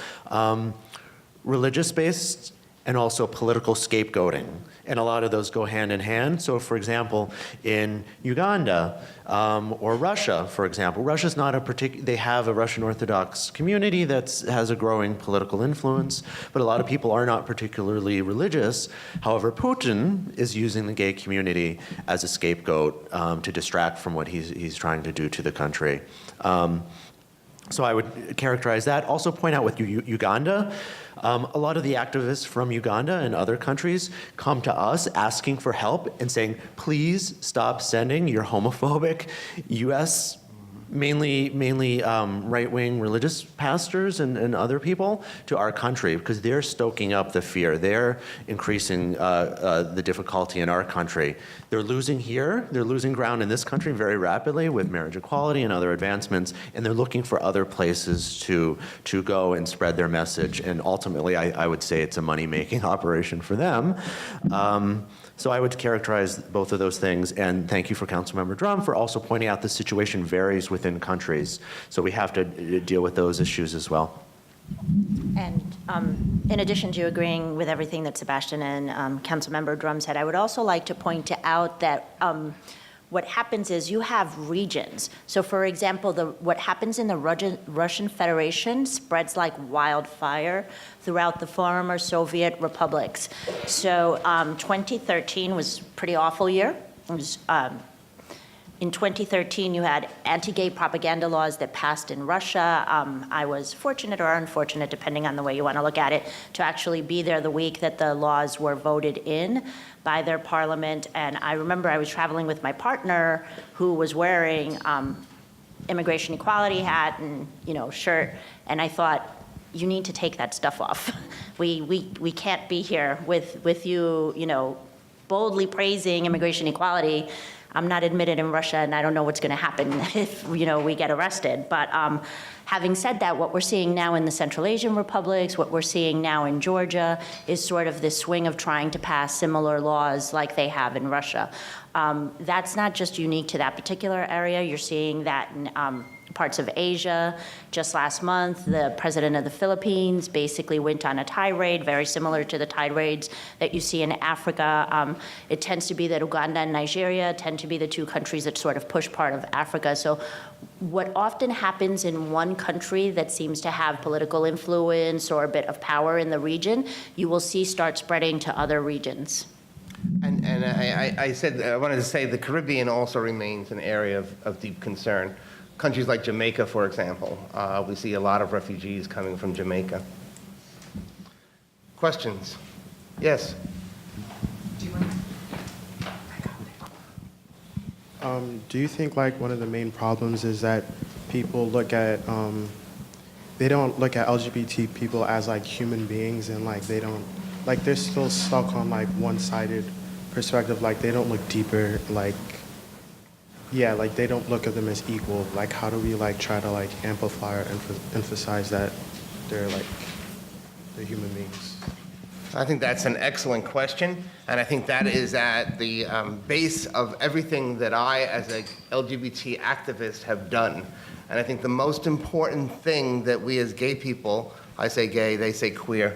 religious-based and also political scapegoating. And a lot of those go hand in hand. So for example, in Uganda or Russia, for example, Russia's not a they have a Russian Orthodox community that has a growing political influence, but a lot of people are not particularly religious. However, Putin is using the gay community as a scapegoat to distract from what he's trying to do to the country. So I would characterize that. Also point out with Uganda, a lot of the activists from Uganda and other countries come to us asking for help and saying, please stop sending your homophobic U.S. mainly right-wing religious pastors and other people to our country, because they're stoking up the fear. They're increasing the difficulty in our country. They're losing here. They're losing ground in this country very rapidly with marriage equality and other advancements, and they're looking for other places to go and spread their message. And ultimately, I would say it's a money-making operation for them. So I would characterize both of those things, and thank you for Councilmember Drum for also pointing out the situation varies within countries. So we have to deal with those issues as well. And in addition to agreeing with everything that Sebastian and Councilmember Drum said, I would also like to point out that what happens is you have regions. So for example, what happens in the Russian Federation spreads like wildfire throughout the former Soviet republics. So 2013 was a pretty awful year. It was, in 2013, you had anti-gay propaganda laws that passed in Russia. I was fortunate or unfortunate, depending on the way you want to look at it, to actually be there the week that the laws were voted in by their parliament. And I remember I was traveling with my partner who was wearing immigration equality hat and shirt, and I thought, you need to take that stuff off. We can't be here with you, boldly praising immigration equality. I'm not admitted in Russia, and I don't know what's going to happen if we get arrested. But having said that, what we're seeing now in the Central Asian republics, what we're seeing now in Georgia, is sort of this swing of trying to pass similar laws like they have in Russia. That's not just unique to that particular area. You're seeing that in parts of Asia. Just last month, the president of the Philippines basically went on a tirade, very similar to the tirades that you see in Africa. It tends to be that Uganda and Nigeria tend to be the two countries that sort of push part of Africa. So what often happens in one country that seems to have political influence or a bit of power in the region, you will see start spreading to other regions. And I wanted to say the Caribbean also remains an area of deep concern. Countries like Jamaica, for example, we see a lot of refugees coming from Jamaica. Questions? Yes? Do you think one of the main problems is that people look at, they don't look at LGBT people as human beings, and they don't, they're still stuck on one-sided perspective, they don't look deeper, they don't look at them as equal. How do we try to amplify or emphasize that they're human beings? I think that's an excellent question, and I think that is at the base of everything that I, as a LGBT activist, have done. And I think the most important thing that we as gay people, I say gay, they say queer,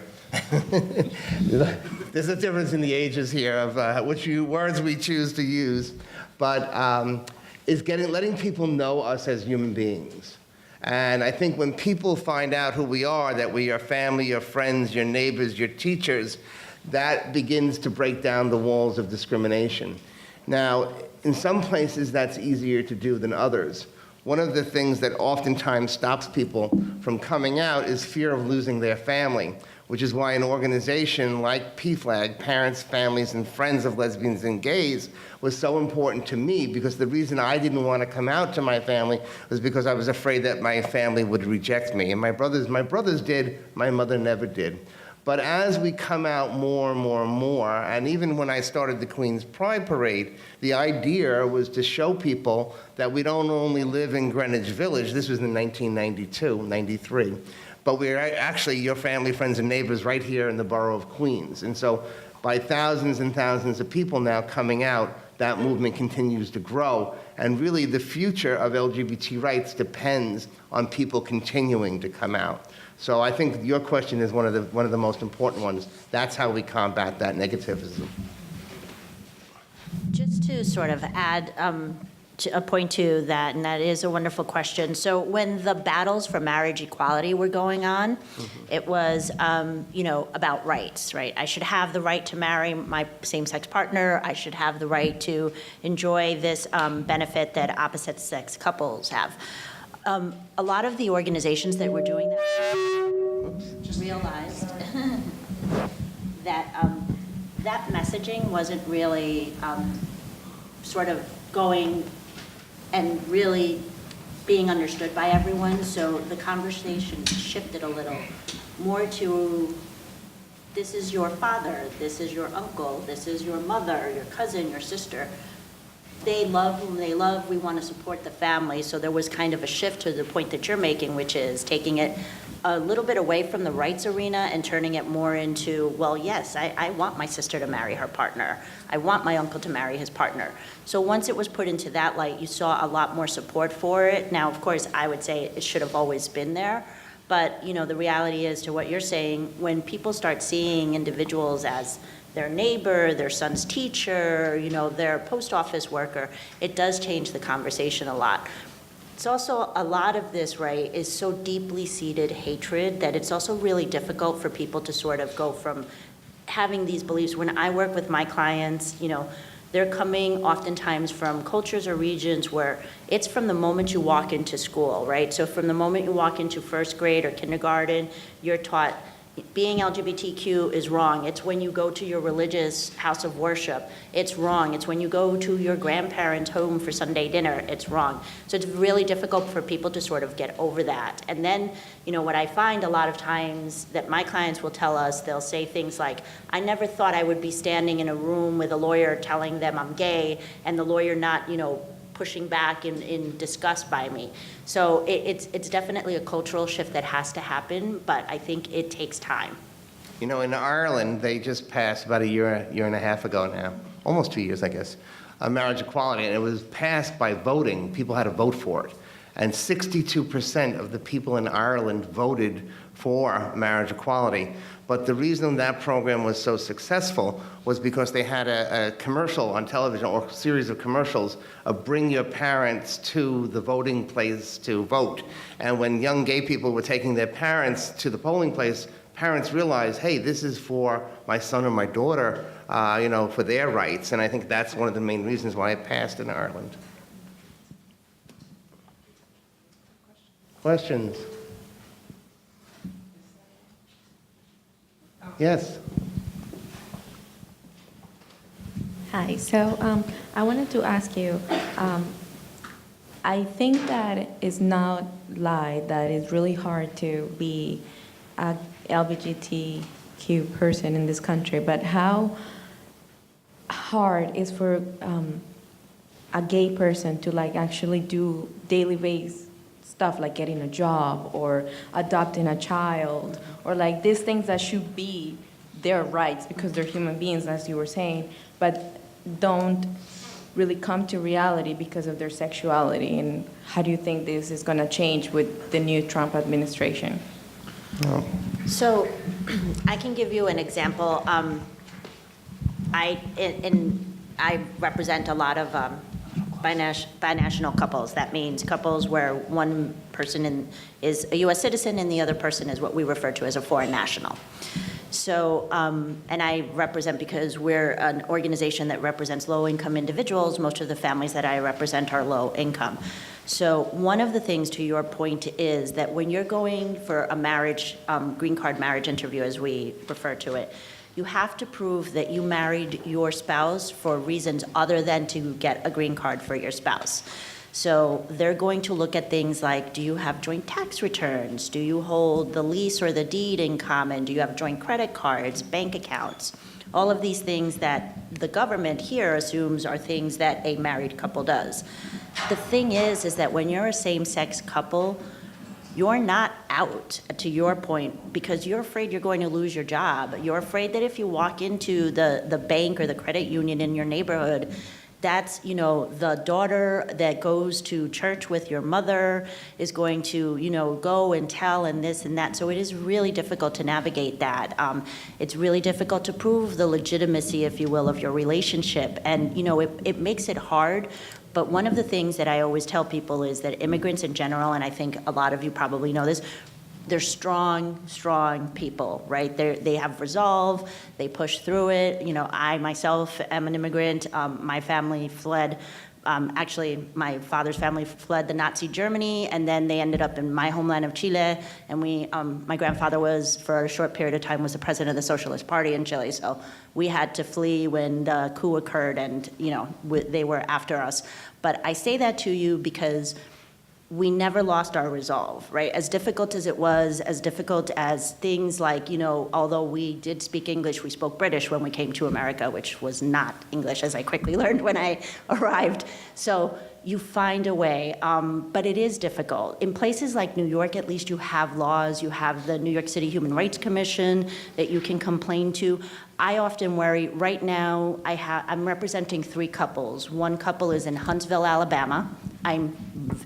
There's a difference in the ages here of which words we choose to use, but is letting people know us as human beings. And I think when people find out who we are, that we are family, your friends, your neighbors, your teachers, that begins to break down the walls of discrimination. Now, in some places that's easier to do than others. One of the things that oftentimes stops people from coming out is fear of losing their family, which is why an organization like PFLAG, Parents, Families, and Friends of Lesbians and Gays, was so important to me, because the reason I didn't want to come out to my family was because I was afraid that my family would reject me. And my brothers did, my mother never did. But as we come out more and more and more, and even when I started the Queen's Pride Parade, the idea was to show people that we don't only live in Greenwich Village, this was in 1992, 93, but we're actually your family, friends, and neighbors right here in the borough of Queens. And so by thousands and thousands of people now coming out, that movement continues to grow. And really the future of LGBT rights depends on people continuing to come out. So I think your question is one of the most important ones. That's how we combat that negativism. Just to sort of add to a point to that, and that is a wonderful question. So when the battles for marriage equality were going on, it was, about rights, right? I should have the right to marry my same-sex partner. I should have the right to enjoy this benefit that opposite-sex couples have. A lot of the organizations that were doing that realized that that messaging wasn't really sort of going and really being understood by everyone. So the conversation shifted a little more to, this is your father, this is your uncle, this is your mother, your cousin, your sister. They love whom they love. We want to support the family. So there was kind of a shift to the point that you're making, which is taking it a little bit away from the rights arena and turning it more into, well, yes, I want my sister to marry her partner. I want my uncle to marry his partner. So once it was put into that light, you saw a lot more support for it. Now, of course, I would say it should have always been there. But, the reality is, to what you're saying, when people start seeing individuals as their neighbor, their son's teacher, their post office worker, it does change the conversation a lot. It's also, a lot of this, right, is so deeply seated hatred that it's also really difficult for people to sort of go from having these beliefs. When I work with my clients, they're coming oftentimes from cultures or regions where it's from the moment you walk into school, right? So from the moment you walk into first grade or kindergarten, you're taught being LGBTQ is wrong. It's when you go to your religious house of worship, it's wrong. It's when you go to your grandparents' home for Sunday dinner, it's wrong. So it's really difficult for people to sort of get over that. And then, what I find a lot of times that my clients will tell us, they'll say things like, I never thought I would be standing in a room with a lawyer telling them I'm gay, and the lawyer not, pushing back in disgust by me. So it's definitely a cultural shift that has to happen, but I think it takes time. In Ireland, they just passed about a year and a half ago now, almost 2 years, I guess, marriage equality, and it was passed by voting. People had to vote for it. And 62% of the people in Ireland voted for marriage equality. But the reason that program was so successful was because they had a commercial on television, or a series of commercials, of bring your parents to the voting place to vote. And when young gay people were taking their parents to the polling place, parents realized, hey, this is for my son or my daughter, for their rights. And I think that's one of the main reasons why it passed in Ireland. Questions? Yes. Hi, so I wanted to ask you, I think that it's not lie that it's really hard to be a LGBTQ person in this country, but how hard is for a gay person to actually do daily based stuff like getting a job or adopting a child or these things that should be their rights because they're human beings, as you were saying, but don't really come to reality because of their sexuality. And how do you think this is going to change with the new Trump administration? So I can give you an example. I represent a lot of binational couples. That means couples where one person is a U.S. citizen and the other person is what we refer to as a foreign national. So, and I represent, because we're an organization that represents low-income individuals, most of the families that I represent are low income. So one of the things, to your point, is that when you're going for a marriage, green card marriage interview, as we refer to it, you have to prove that you married your spouse for reasons other than to get a green card for your spouse. So they're going to look at things like, do you have joint tax returns? Do you hold the lease or the deed in common? Do you have joint credit cards, bank accounts? All of these things that the government here assumes are things that a married couple does. The thing is that when you're a same-sex couple, you're not out, to your point, because you're afraid you're going to lose your job. You're afraid that if you walk into the bank or the credit union in your neighborhood, that's, you know, the daughter that goes to church with your mother is going to, you know, go and tell and this and that. So it is really difficult to navigate that. It's really difficult to prove the legitimacy, if you will, of your relationship. And, you know, it makes it hard. But one of the things that I always tell people is that immigrants in general, and I think a lot of you probably know this, they're strong, strong people, right? They have resolve, they push through it. You know, I myself am an immigrant. My family fled, actually my father's family fled the Nazi Germany, and then they ended up in my homeland of Chile. And my grandfather was, for a short period of time, was the president of the Socialist Party in Chile. So we had to flee when the coup occurred, and, you know, they were after us. But I say that to you because we never lost our resolve, right? As difficult as it was, as difficult as things like, you know, although we did speak English, we spoke British when we came to America, which was not English, as I quickly learned when I arrived. So you find a way, but it is difficult. In places like New York, at least you have laws. You have the New York City Human Rights Commission that you can complain to. I often worry, right now I'm representing 3 couples. One couple is in Huntsville, Alabama. I'm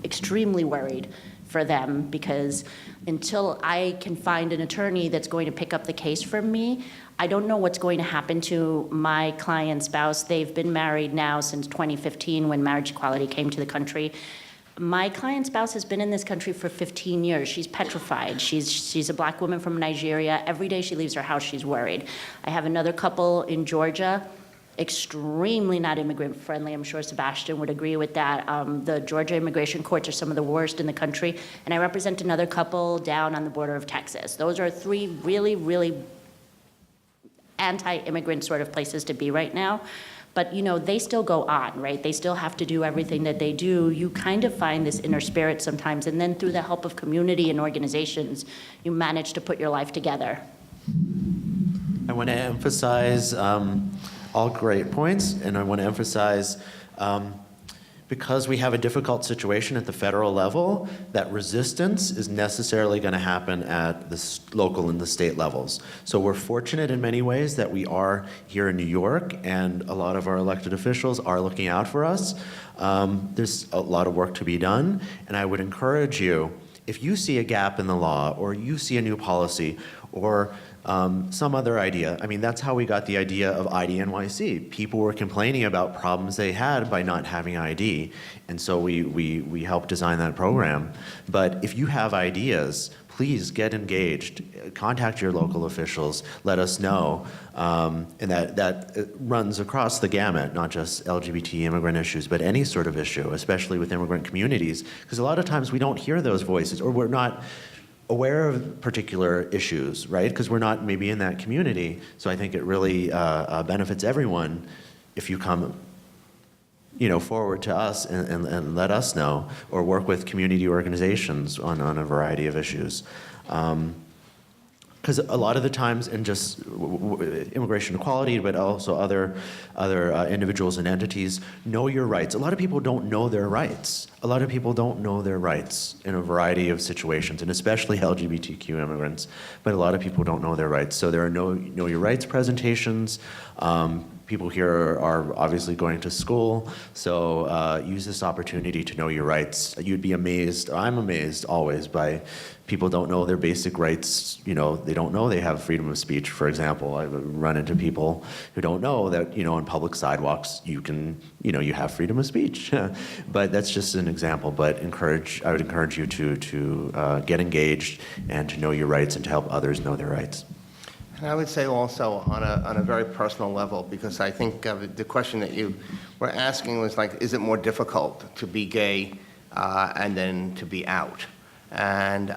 extremely worried for them because until I can find an attorney that's going to pick up the case for me, I don't know what's going to happen to my client's spouse. They've been married now since 2015 when marriage equality came to the country. My client's spouse has been in this country for 15 years. She's petrified. She's a black woman from Nigeria. Every day she leaves her house, she's worried. I have another couple in Georgia, extremely not immigrant friendly. I'm sure Sebastian would agree with that. The Georgia immigration courts are some of the worst in the country. And I represent another couple down on the border of Texas. Those are 3 really, really anti-immigrant sort of places to be right now. But, you know, they still go on, right? They still have to do everything that they do. You kind of find this inner spirit sometimes, and then through the help of community and organizations, you manage to put your life together. I want to emphasize all great points, and I want to emphasize because we have a difficult situation at the federal level, that resistance is necessarily going to happen at the local and the state levels. So we're fortunate in many ways that we are here in New York, and a lot of our elected officials are looking out for us. There's a lot of work to be done, and I would encourage you, if you see a gap in the law, or you see a new policy, or some other idea. I mean, that's how we got the idea of IDNYC. People were complaining about problems they had by not having ID, and so we helped design that program. But if you have ideas, please get engaged. Contact your local officials. Let us know. And that runs across the gamut, not just LGBT immigrant issues, but any sort of issue, especially with immigrant communities, because a lot of times we don't hear those voices, or we're not aware of particular issues, right? Because we're not maybe in that community. So I think it really benefits everyone if you come, you know, forward to us and let us know, or work with community organizations on a variety of issues. Because a lot of the times, in just immigration equality, but also other individuals and entities, know your rights. A lot of people don't know their rights. A lot of people don't know their rights in a variety of situations, and especially LGBTQ immigrants. But a lot of people don't know their rights. So there are know your rights presentations. people here are obviously going to school, so use this opportunity to know your rights. You'd be amazed, I'm amazed always by people don't know their basic rights. You know, they don't know they have freedom of speech, for example. I've run into people who don't know that, you know, on public sidewalks, you can, you know, you have freedom of speech. But that's just an example, but I would encourage you to get engaged and to know your rights and to help others know their rights. And I would say also on a very personal level, because I think the question that you were asking was like, is it more difficult to be gay and then to be out? And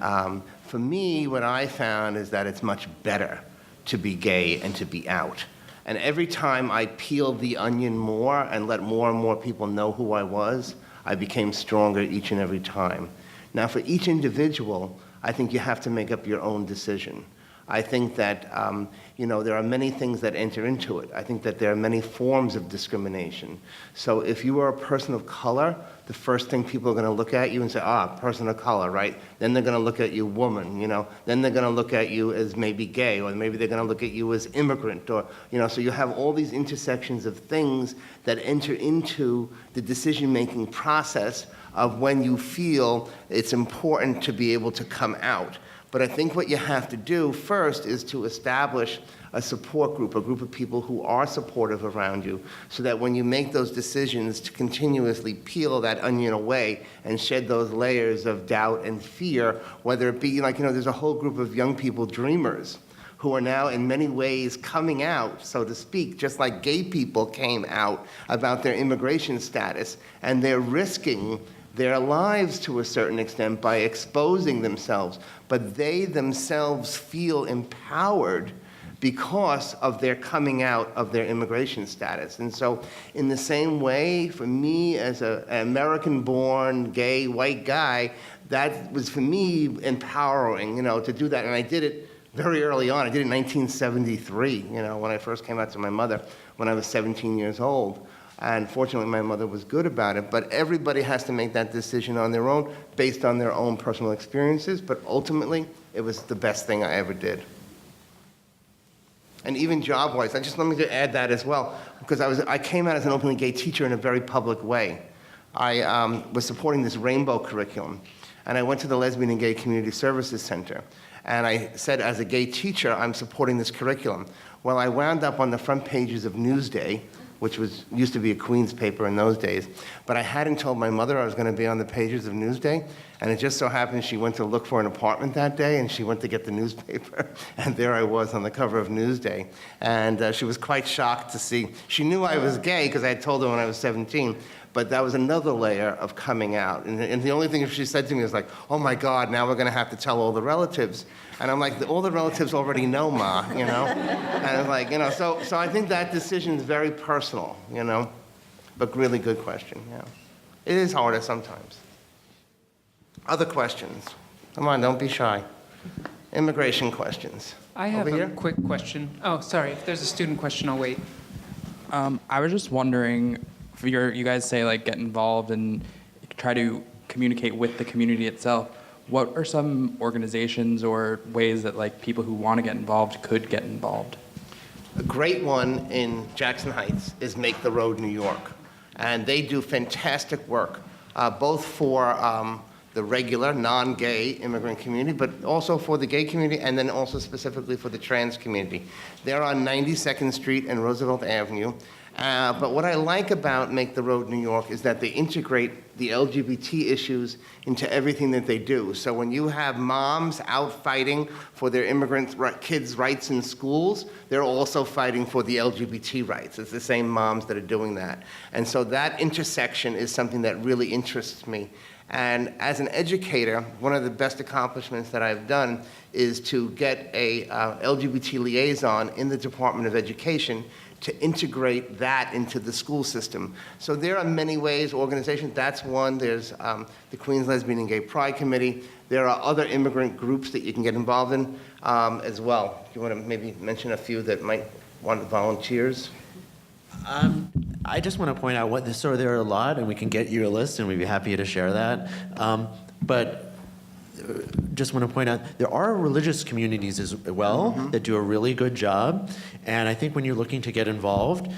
for me, what I found is that it's much better to be gay and to be out. And every time I peeled the onion more and let more and more people know who I was, I became stronger each and every time. Now, for each individual, I think you have to make up your own decision. I think that, you know, there are many things that enter into it. I think that there are many forms of discrimination. So if you are a person of color, the first thing people are going to look at you and say, person of color, right? Then they're going to look at you woman, you know? Then they're going to look at you as maybe gay, or maybe they're going to look at you as immigrant, or, you know, so you have all these intersections of things that enter into the decision-making process of when you feel it's important to be able to come out. But I think what you have to do first is to establish a support group, a group of people who are supportive around you, so that when you make those decisions to continuously peel that onion away and shed those layers of doubt and fear, whether it be like, you know, there's a whole group of young people, dreamers, who are now in many ways coming out, so to speak, just like gay people came out about their immigration status, and they're risking their lives to a certain extent by exposing themselves, but they themselves feel empowered because of their coming out of their immigration status. And so in the same way, for me as an American-born, gay, white guy, that was for me empowering, you know, to do that. And I did it very early on. I did it in 1973, you know, when I first came out to my mother when I was 17 years old. And fortunately, my mother was good about it. But everybody has to make that decision on their own, based on their own personal experiences. But ultimately, it was the best thing I ever did. And even job-wise, let me add that as well, because I came out as an openly gay teacher in a very public way. I was supporting this rainbow curriculum, and I went to the Lesbian and Gay Community Services Center. And I said, as a gay teacher, I'm supporting this curriculum. Well, I wound up on the front pages of Newsday, which used to be a Queens paper in those days. But I hadn't told my mother I was going to be on the pages of Newsday, and it just so happened she went to look for an apartment that day, and she went to get the newspaper, and there I was on the cover of Newsday. And she was quite shocked to see. She knew I was gay because I had told her when I was 17, but that was another layer of coming out. And the only thing she said to me was like, oh my God, now we're going to have to tell all the relatives. And I'm like, all the relatives already know, Ma, you know? And I was like, you know, so I think that decision is very personal, you know? But really good question, yeah. It is harder sometimes. Other questions? Come on, don't be shy. Immigration questions. I have Over a here? quick question. Oh, sorry. If there's a student question, I'll wait. I was just wondering, you guys say like get involved and try to communicate with the community itself. What are some organizations or ways that like people who want to get involved could get involved? A great one in Jackson Heights is Make the Road New York. And they do fantastic work, both for the regular non-gay immigrant community, but also for the gay community, and then also specifically for the trans community. They're on 92nd Street and Roosevelt Avenue. But what I like about Make the Road New York is that they integrate the LGBT issues into everything that they do. So when you have moms out fighting for their immigrant kids' rights in schools, they're also fighting for the LGBT rights. It's the same moms that are doing that. And so that intersection is something that really interests me. And as an educator, one of the best accomplishments that I've done is to get a LGBT liaison in the Department of Education to integrate that into the school system. So there are many ways, organizations, that's one. There's the Queens Lesbian and Gay Pride Committee. There are other immigrant groups that you can get involved in as well. Do you want to maybe mention a few that might want volunteers? I just want to point out there are a lot, and we can get you a list, and we'd be happy to share that. But just want to point out, there are religious communities as well that do a really good job. And I think when you're looking to get involved,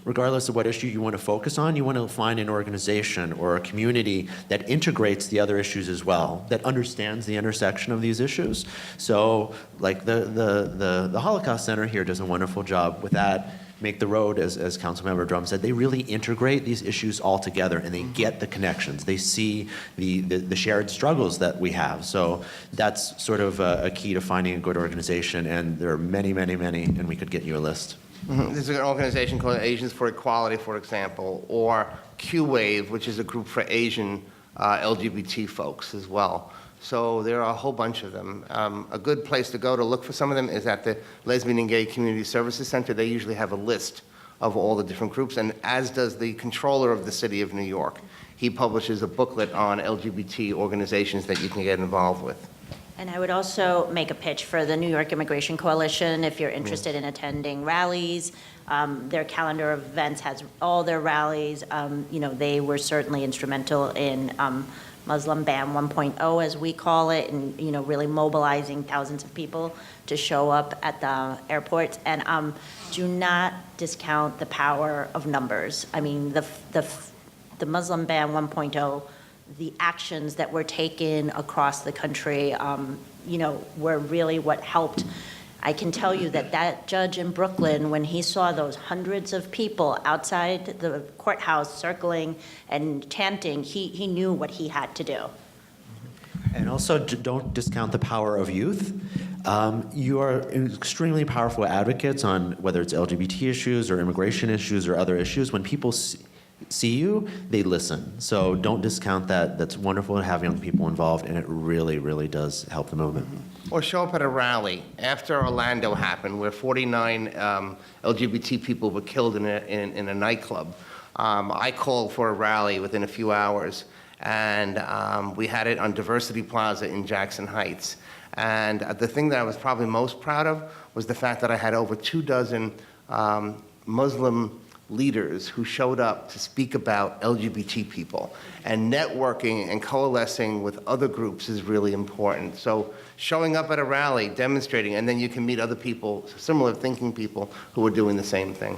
regardless of what issue you want to focus on, you want to find an organization or a community that integrates the other issues as well, that understands the intersection of these issues. So like the Holocaust Center here does a wonderful job with that. Make the Road, as Councilmember Drum said, they really integrate these issues all together and they get the connections. They see the shared struggles that we have. So that's sort of a key to finding a good organization, and there are many, many, many, and we could get you a list. There's an organization called Asians for Equality, for example, or Q-Wave, which is a group for Asian LGBT folks as well. So there are a whole bunch of them. A good place to go to look for some of them is at the Lesbian and Gay Community Services Center. They usually have a list of all the different groups, and as does the controller of the city of New York. He publishes a booklet on LGBT organizations that you can get involved with. And I would also make a pitch for the New York Immigration Coalition if you're interested in attending rallies. Their calendar of events has all their rallies. They were certainly instrumental in Muslim Ban 1.0, as we call it, and really mobilizing thousands of people to show up at the airports. And do not discount the power of numbers. I mean, the Muslim Ban 1.0, the actions that were taken across the country, were really what helped. I can tell you that judge in Brooklyn, when he saw those hundreds of people outside the courthouse circling and chanting, he knew what he had to do. And also, don't discount the power of youth. You are extremely powerful advocates on whether it's LGBT issues or immigration issues or other issues. When people see you, they listen. So don't discount that. That's wonderful to have young people involved, and it really, really does help the movement. Or show up at a rally. After Orlando happened, where 49 LGBT people were killed in a nightclub, I called for a rally within a few hours, and we had it on Diversity Plaza in Jackson Heights. And the thing that I was probably most proud of was the fact that I had over 24 Muslim leaders who showed up to speak about LGBT people. And networking and coalescing with other groups is really important. So showing up at a rally, demonstrating, and then you can meet other people, similar thinking people, who are doing the same thing.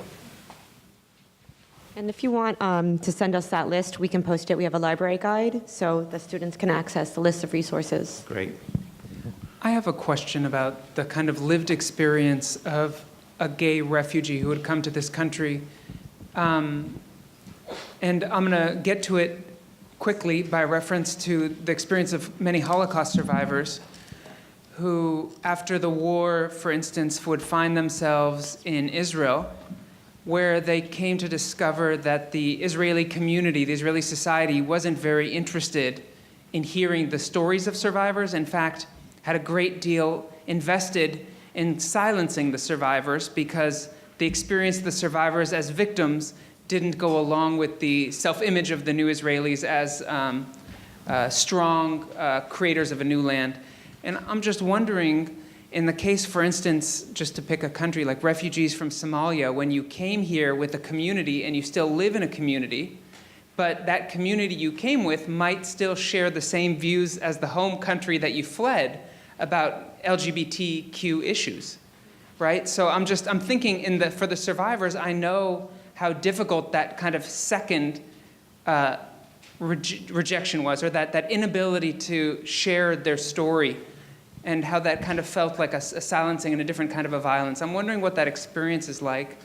And if you want to send us that list, we can post it. We have a library guide, so the students can access the list of resources. Great. I have a question about the kind of lived experience of a gay refugee who had come to this country. And I'm going to get to it quickly by reference to the experience of many Holocaust survivors who, after the war, for instance, would find themselves in Israel, where they came to discover that the Israeli community, the Israeli society, wasn't very interested in hearing the stories of survivors. In fact, had a great deal invested in silencing the survivors because the experience of the survivors as victims didn't go along with the self-image of the new Israelis as strong creators of a new land. And I'm just wondering, in the case, for instance, just to pick a country like refugees from Somalia, when you came here with a community and you still live in a community, but that community you came with might still share the same views as the home country that you fled about LGBTQ issues, right? So I'm thinking for the survivors, I know how difficult that kind of second rejection was, or that inability to share their story, and how that kind of felt like a silencing and a different kind of a violence. I'm wondering what that experience is like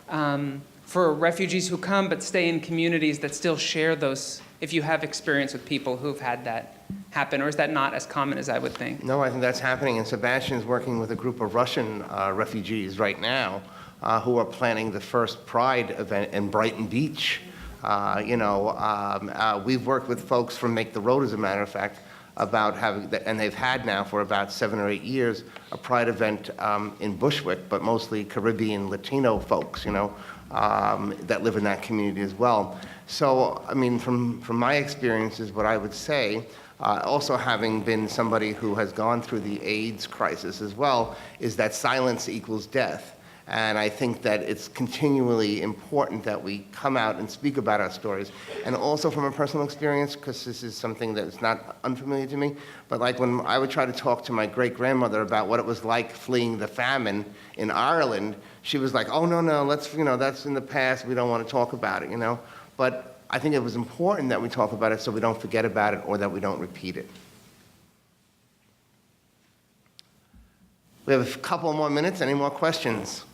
for refugees who come but stay in communities that still share those, if you have experience with people who've had that happen, or is that not as common as I would think? No, I think that's happening, and Sebastian's working with a group of Russian refugees right now who are planning the first Pride event in Brighton Beach. We've worked with folks from Make the Road, as a matter of fact, about having, and they've had now for about 7 or 8 years, a Pride event in Bushwick, but mostly Caribbean Latino folks, that live in that community as well. So, I mean, from my experiences, what I would say, also having been somebody who has gone through the AIDS crisis as well, is that silence equals death. And I think that it's continually important that we come out and speak about our stories. And also from a personal experience, because this is something that is not unfamiliar to me, but like when I would try to talk to my great-grandmother about what it was like fleeing the famine in Ireland, she was like, oh, no, let's, that's in the past, we don't want to talk about it, But I think it was important that we talk about it so we don't forget about it or that we don't repeat it. We have a couple more minutes. Any more questions?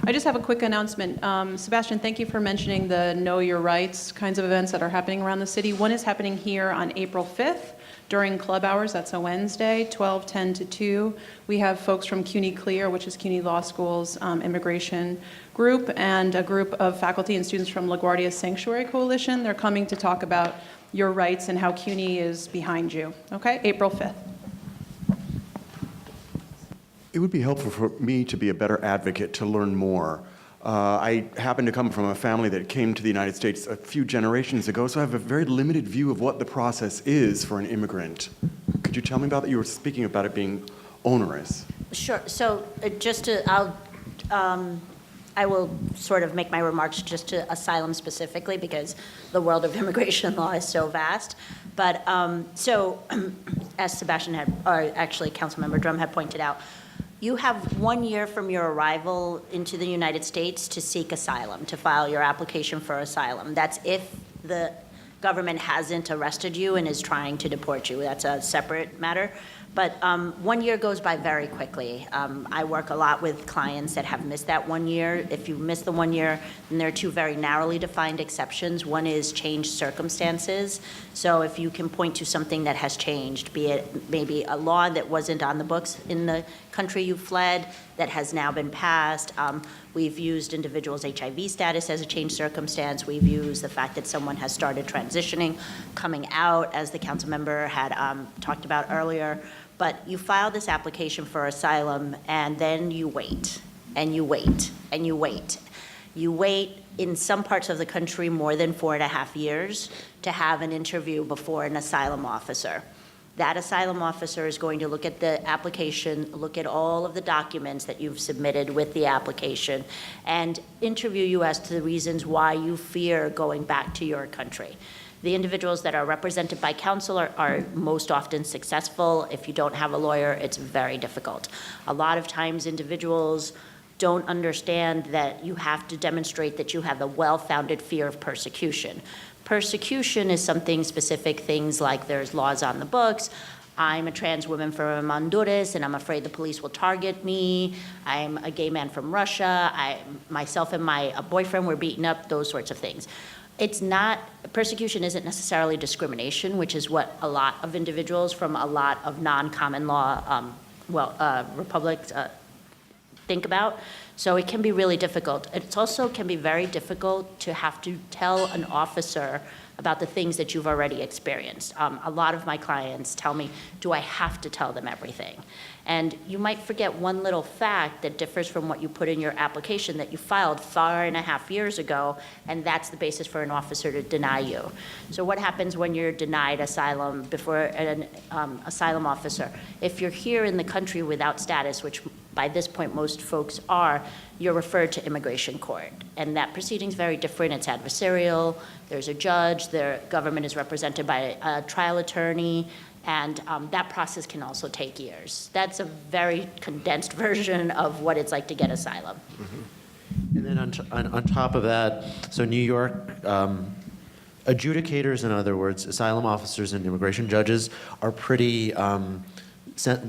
I just have a quick announcement. Sebastian, thank you for mentioning the Know Your Rights kinds of events that are happening around the city. One is happening here on April 5th during club hours. That's a Wednesday, 12:10 to 2. We have folks from CUNY Clear, which is CUNY Law School's immigration group, and a group of faculty and students from LaGuardia Sanctuary Coalition. They're coming to talk about your rights and how CUNY is behind you. Okay, April 5th. It would be helpful for me to be a better advocate, to learn more. I happen to come from a family that came to the United States a few generations ago, so I have a very limited view of what the process is for an immigrant. Could you tell me about that? You were speaking about it being onerous. Sure. So I will sort of make my remarks just to asylum specifically because the world of immigration law is so vast. But as Sebastian had, or actually Councilmember Drum had pointed out, you have 1 year from your arrival into the United States to seek asylum, to file your application for asylum. That's if the government hasn't arrested you and is trying to deport you. That's a separate matter. But 1 year goes by very quickly. I work a lot with clients that have missed that 1 year. If you miss the 1 year, then there are two very narrowly defined exceptions. One is changed circumstances. So if you can point to something that has changed, be it maybe a law that wasn't on the books in the country you fled that has now been passed. We've used individuals' HIV status as a changed circumstance. We've used the fact that someone has started transitioning, coming out, as the council member had talked about earlier. But you file this application for asylum, and then you wait, and you wait, and you wait. You wait in some parts of the country more than 4.5 years to have an interview before an asylum officer. That asylum officer is going to look at the application, look at all of the documents that you've submitted with the application, and interview you as to the reasons why you fear going back to your country. The individuals that are represented by counsel are most often successful. If you don't have a lawyer, it's very difficult. A lot of times individuals don't understand that you have to demonstrate that you have a well-founded fear of persecution. Persecution is something specific, things like there's laws on the books. I'm a trans woman from Honduras and I'm afraid the police will target me. I'm a gay man from Russia. Myself and my boyfriend were beaten up, those sorts of things. Persecution isn't necessarily discrimination, which is what a lot of individuals from a lot of non-common law republics think about. So it can be really difficult. It also can be very difficult to have to tell an officer about the things that you've already experienced. A lot of my clients tell me, do I have to tell them everything? And you might forget one little fact that differs from what you put in your application that you filed 4.5 years ago, and that's the basis for an officer to deny you. So what happens when you're denied asylum before an asylum officer? If you're here in the country without status, which by this point most folks are, you're referred to immigration court. And that proceeding's very different. It's adversarial. There's a judge. The government is represented by a trial attorney. And that process can also take years. That's a very condensed version of what it's like to get asylum. Mm-hmm. And then on top of that, so New York, adjudicators, in other words, asylum officers and immigration judges are pretty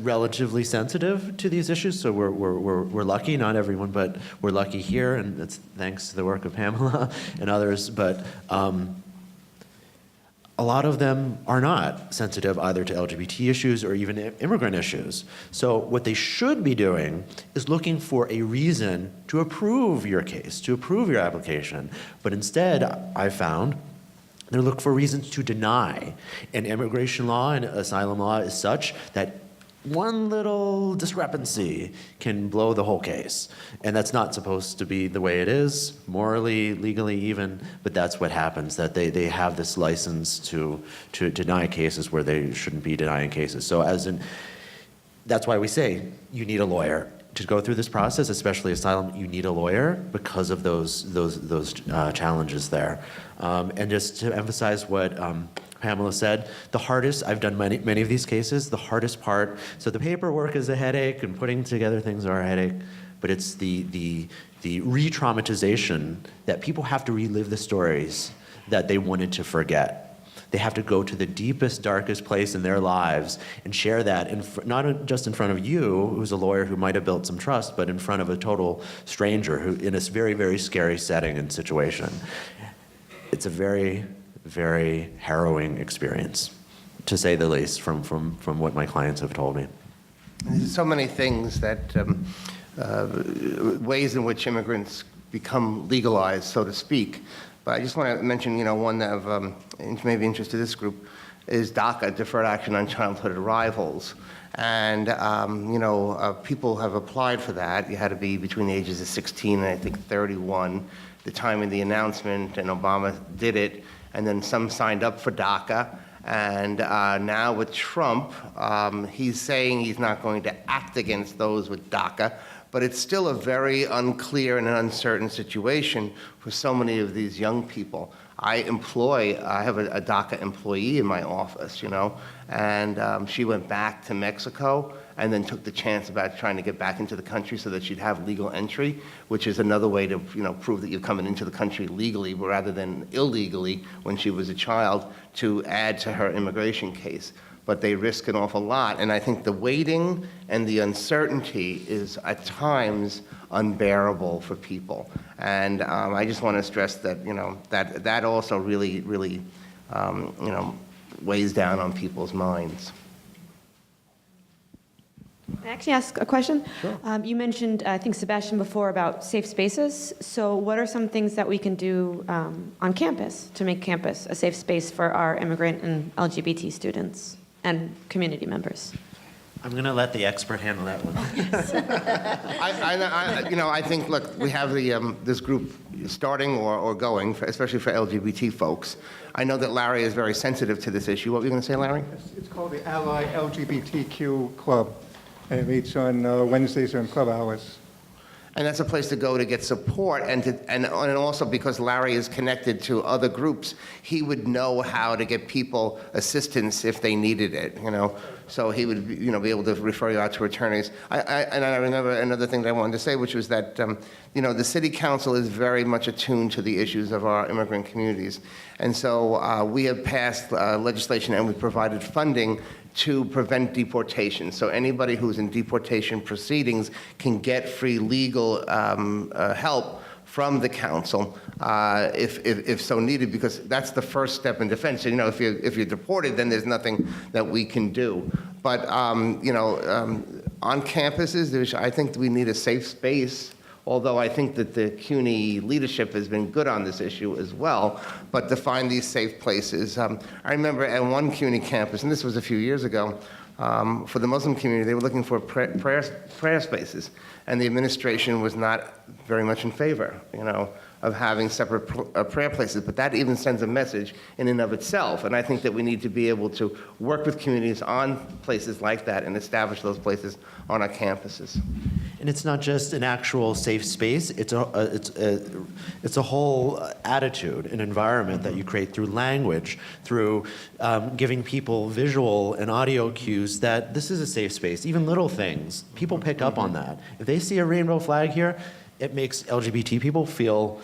relatively sensitive to these issues, so we're lucky, not everyone, but we're lucky here, and that's thanks to the work of Pamela and others, but a lot of them are not sensitive either to LGBT issues or even immigrant issues. So what they should be doing is looking for a reason to approve your case, to approve your application, but instead, I found, they look for reasons to deny. And immigration law and asylum law is such that one little discrepancy can blow the whole case. And that's not supposed to be the way it is, morally, legally even, but that's what happens, that they have this license to deny cases where they shouldn't be denying cases. So that's why we say you need a lawyer. To go through this process, especially asylum, you need a lawyer because of those challenges there. And just to emphasize what Pamela said, the hardest, I've done many of these cases, the hardest part, so the paperwork is a headache and putting together things are a headache, but it's the re-traumatization that people have to relive the stories that they wanted to forget. They have to go to the deepest, darkest place in their lives and share that, not just in front of you, who's a lawyer who might have built some trust, but in front of a total stranger who, in a very, very scary setting and situation. It's a very, very harrowing experience, to say the least, from what my clients have told me. There's so many things that, ways in which immigrants become legalized, so to speak. But I just want to mention, one that may be interest to this group is DACA, Deferred Action on Childhood Arrivals. And, people have applied for that. You had to be between the ages of 16 and I think 31, the time of the announcement, and Obama did it. And then some signed up for DACA. And now with Trump, he's saying he's not going to act against those with DACA. But it's still a very unclear and an uncertain situation for so many of these young people. I have a DACA employee in my office, and she went back to Mexico and then took the chance about trying to get back into the country so that she'd have legal entry, which is another way to, prove that you're coming into the country legally rather than illegally when she was a child, to add to her immigration case. But they risk an awful lot. And I think the waiting and the uncertainty is at times unbearable for people. And I just want to stress that, that also really, really, weighs down on people's minds. Can I actually ask a question? Sure. You mentioned, I think, Sebastian, before about safe spaces. So what are some things that we can do on campus to make campus a safe space for our immigrant and LGBT students and community members? I'm going to let the expert handle that one. I think, look, we have this group starting or going, especially for LGBT folks. I know that Larry is very sensitive to this issue. What were you going to say, Larry? It's called the Ally LGBTQ Club, and it meets on Wednesdays during club hours. And that's a place to go to get support, and also because Larry is connected to other groups, he would know how to get people assistance if they needed it, So he would, be able to refer you out to attorneys. And I remember another thing that I wanted to say, which was that, the city council is very much attuned to the issues of our immigrant communities. And so we have passed legislation and we provided funding to prevent deportation. So anybody who's in deportation proceedings can get free legal help from the council if so needed, because that's the first step in defense. So, if you're deported, then there's nothing that we can do. But on campuses, I think we need a safe space. Although I think that the CUNY leadership has been good on this issue as well, but to find these safe places. I remember at one CUNY campus, and this was a few years ago, for the Muslim community, they were looking for prayer spaces, and the administration was not very much in favor, of having separate prayer places. But that even sends a message in and of itself, and I think that we need to be able to work with communities on places like that and establish those places on our campuses. And it's not just an actual safe space, it's a whole attitude, an environment that you create through language, through giving people visual and audio cues that this is a safe space. Even little things, people pick up on that. If they see a rainbow flag here, it makes LGBT people feel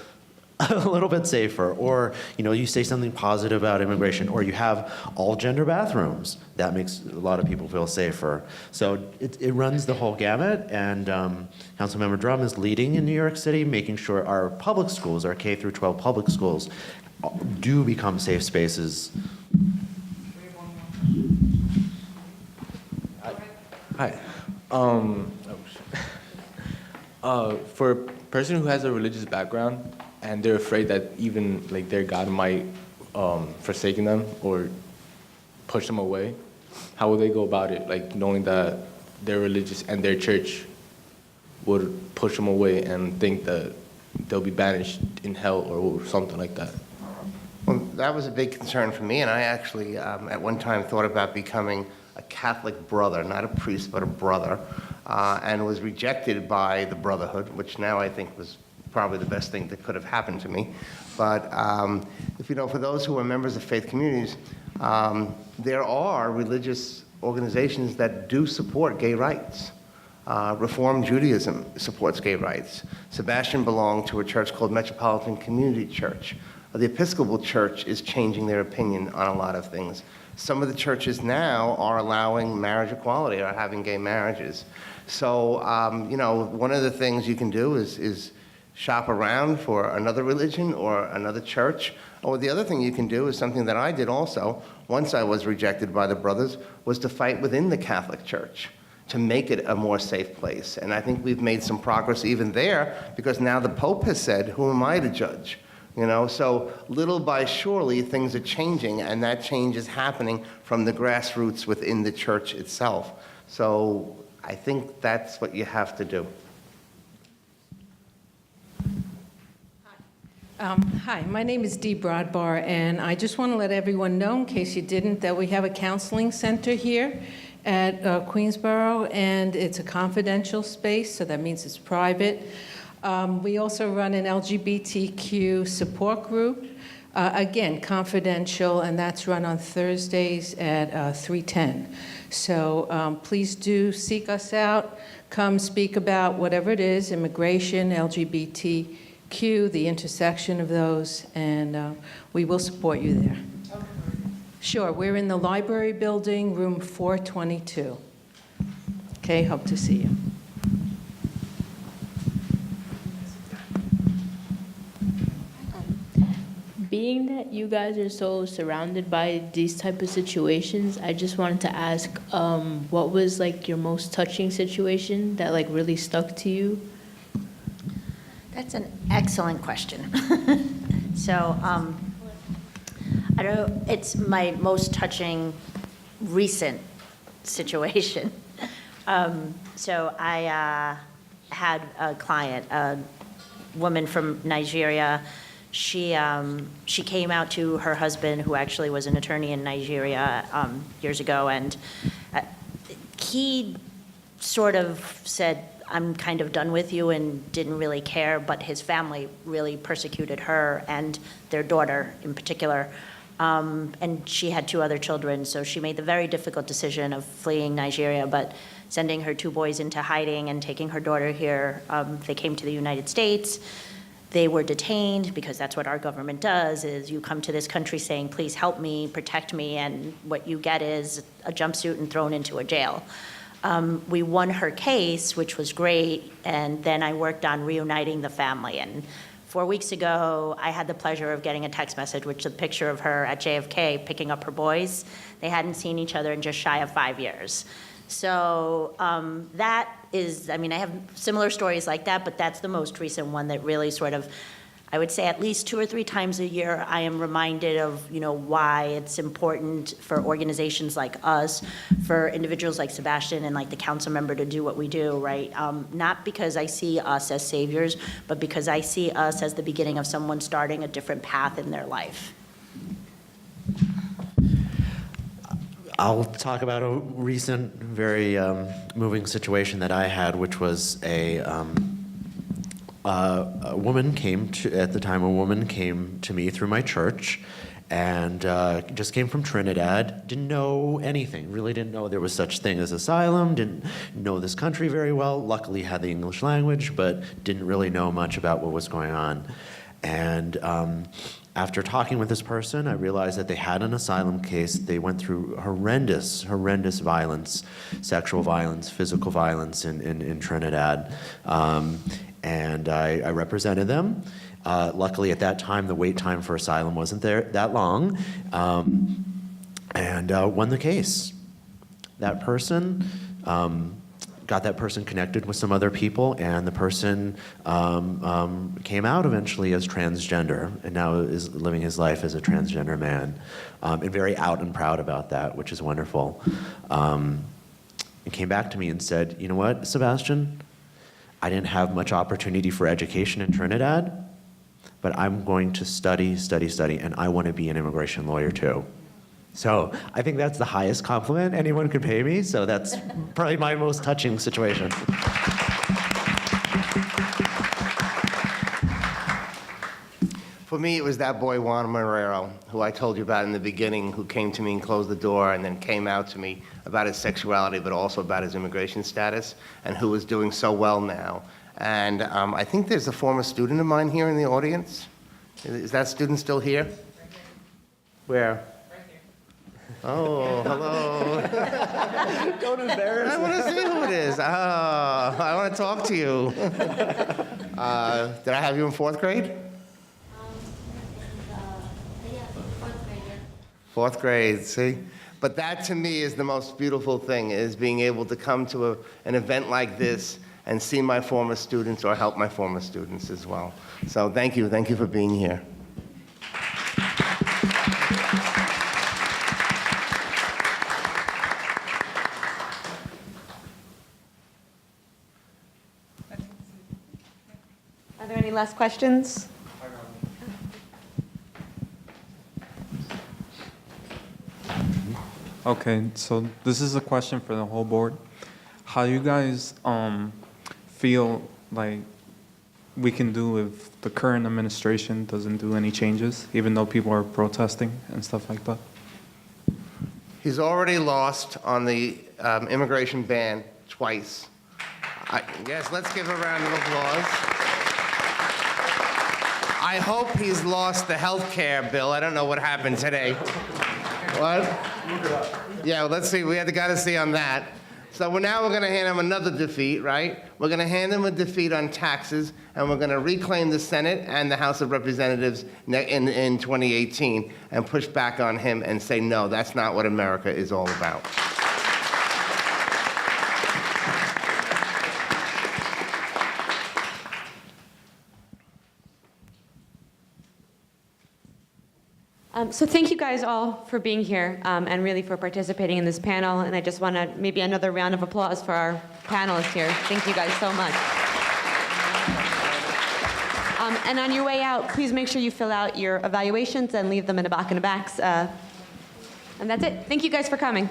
a little bit safer. Or, you say something positive about immigration, or you have all gender bathrooms. That makes a lot of people feel safer. So it runs the whole gamut, and Councilmember Drum is leading in New York City, making sure our public schools, our K through 12 public schools, do become safe spaces. Hi. For a person who has a religious background and they're afraid that even their God might forsake them or push them away, how would they go about it? Like knowing that they're religious and their church would push them away and think that they'll be banished in hell or something like that. Well, that was a big concern for me, and I actually, at one time, thought about becoming a Catholic brother, not a priest, but a brother, and was rejected by the Brotherhood, which now I think was probably the best thing that could have happened to me. But if you know, for those who are members of faith communities, there are religious organizations that do support gay rights. Reform Judaism supports gay rights. Sebastian belonged to a church called Metropolitan Community Church. The Episcopal Church is changing their opinion on a lot of things. Some of the churches now are allowing marriage equality, or having gay marriages. So, you know, one of the things you can do is shop around for another religion or another church. Or the other thing you can do is something that I did also, once I was rejected by the brothers, was to fight within the Catholic Church to make it a more safe place. And I think we've made some progress even there, because now the Pope has said, who am I to judge? You know, so little by surely things are changing, and that change is happening from the grassroots within the church itself. So I think that's what you have to do. Hi, my name is Dee Broadbar, and I just want to let everyone know, in case you didn't, that we have a counseling center here at Queensborough, and it's a confidential space, so that means it's private. We also run an LGBTQ support group, again, confidential, and that's run on Thursdays at 3:10. So please do seek us out. Come speak about whatever it is, immigration, LGBTQ, the intersection of those, and we will support you there. Sure, we're in the library building, room 422. Okay, hope to see you. Being that you guys are so surrounded by these type of situations, I just wanted to ask, what was like your most touching situation that like really stuck to you? That's an excellent question. So, I don't, it's my most touching recent situation. So I had a client, a woman from Nigeria. She came out to her husband, who actually was an attorney in Nigeria years ago, and he sort of said, I'm kind of done with you, and didn't really care, but his family really persecuted her and their daughter in particular. And she had 2 other children, so she made the very difficult decision of fleeing Nigeria, but sending her 2 boys into hiding and taking her daughter here. They came to the United States. They were detained, because that's what our government does, is you come to this country saying, please help me, protect me, and what you get is a jumpsuit and thrown into a jail. We won her case, which was great, and then I worked on reuniting the family. And 4 weeks ago, I had the pleasure of getting a text message, which is a picture of her at JFK picking up her boys. They hadn't seen each other in just shy of 5 years. So that is, I mean, I have similar stories like that, but that's the most recent one that really sort of, I would say at least 2 or 3 times a year, I am reminded of, you know, why it's important for organizations like us, for individuals like Sebastian and like the council member to do what we do, right? Not because I see us as saviors, but because I see us as the beginning of someone starting a different path in their life. I'll talk about a recent, very moving situation that I had, which was a woman came to, at the time, a woman came to me through my church, and just came from Trinidad, didn't know anything, really didn't know there was such thing as asylum, didn't know this country very well, luckily had the English language, but didn't really know much about what was going on. And after talking with this person, I realized that they had an asylum case. They went through horrendous violence, sexual violence, physical violence in Trinidad. And I represented them. Luckily, at that time, the wait time for asylum wasn't there that long, and won the case. That person got that person connected with some other people, and the person came out eventually as transgender, and now is living his life as a transgender man, and very out and proud about that, which is wonderful. And came back to me and said, you know what, Sebastian, I didn't have much opportunity for education in Trinidad, but I'm going to study, and I want to be an immigration lawyer too. So I think that's the highest compliment anyone could pay me, so that's probably my most touching situation. For me, it was that boy, Juan Marrero, who I told you about in the beginning, who came to me and closed the door and then came out to me about his sexuality, but also about his immigration status, and who is doing so well now. And I think there's a former student of mine here in the audience. Is that student still here? Where? Oh, hello. Don't embarrass I want to see who it is. Oh, I want to talk to you. Did I have you in 4th grade? Fourth grade, see? But that to me is the most beautiful thing, is being able to come to an event like this and see my former students or help my former students as well. So thank you for being here. Are there any last questions? Okay, so this is a question for the whole board. How do you guys feel like we can do if the current administration doesn't do any changes, even though people are protesting and stuff like that? He's already lost on the immigration ban twice. Yes, let's give a round of applause. I hope he's lost the health care bill. I don't know what happened today. What? Yeah, well, let's see. We had to got to see on that. So now we're going to hand him another defeat, right? We're going to hand him a defeat on taxes, and we're going to reclaim the Senate and the House of Representatives in 2018 and push back on him and say, no, that's not what America is all about. So thank you guys all for being here and really for participating in this panel. And I just want to maybe another round of applause for our panelists here. Thank you guys so much. And on your way out, please make sure you fill out your evaluations and leave them in a box in the backs. And that's it. Thank you guys for coming.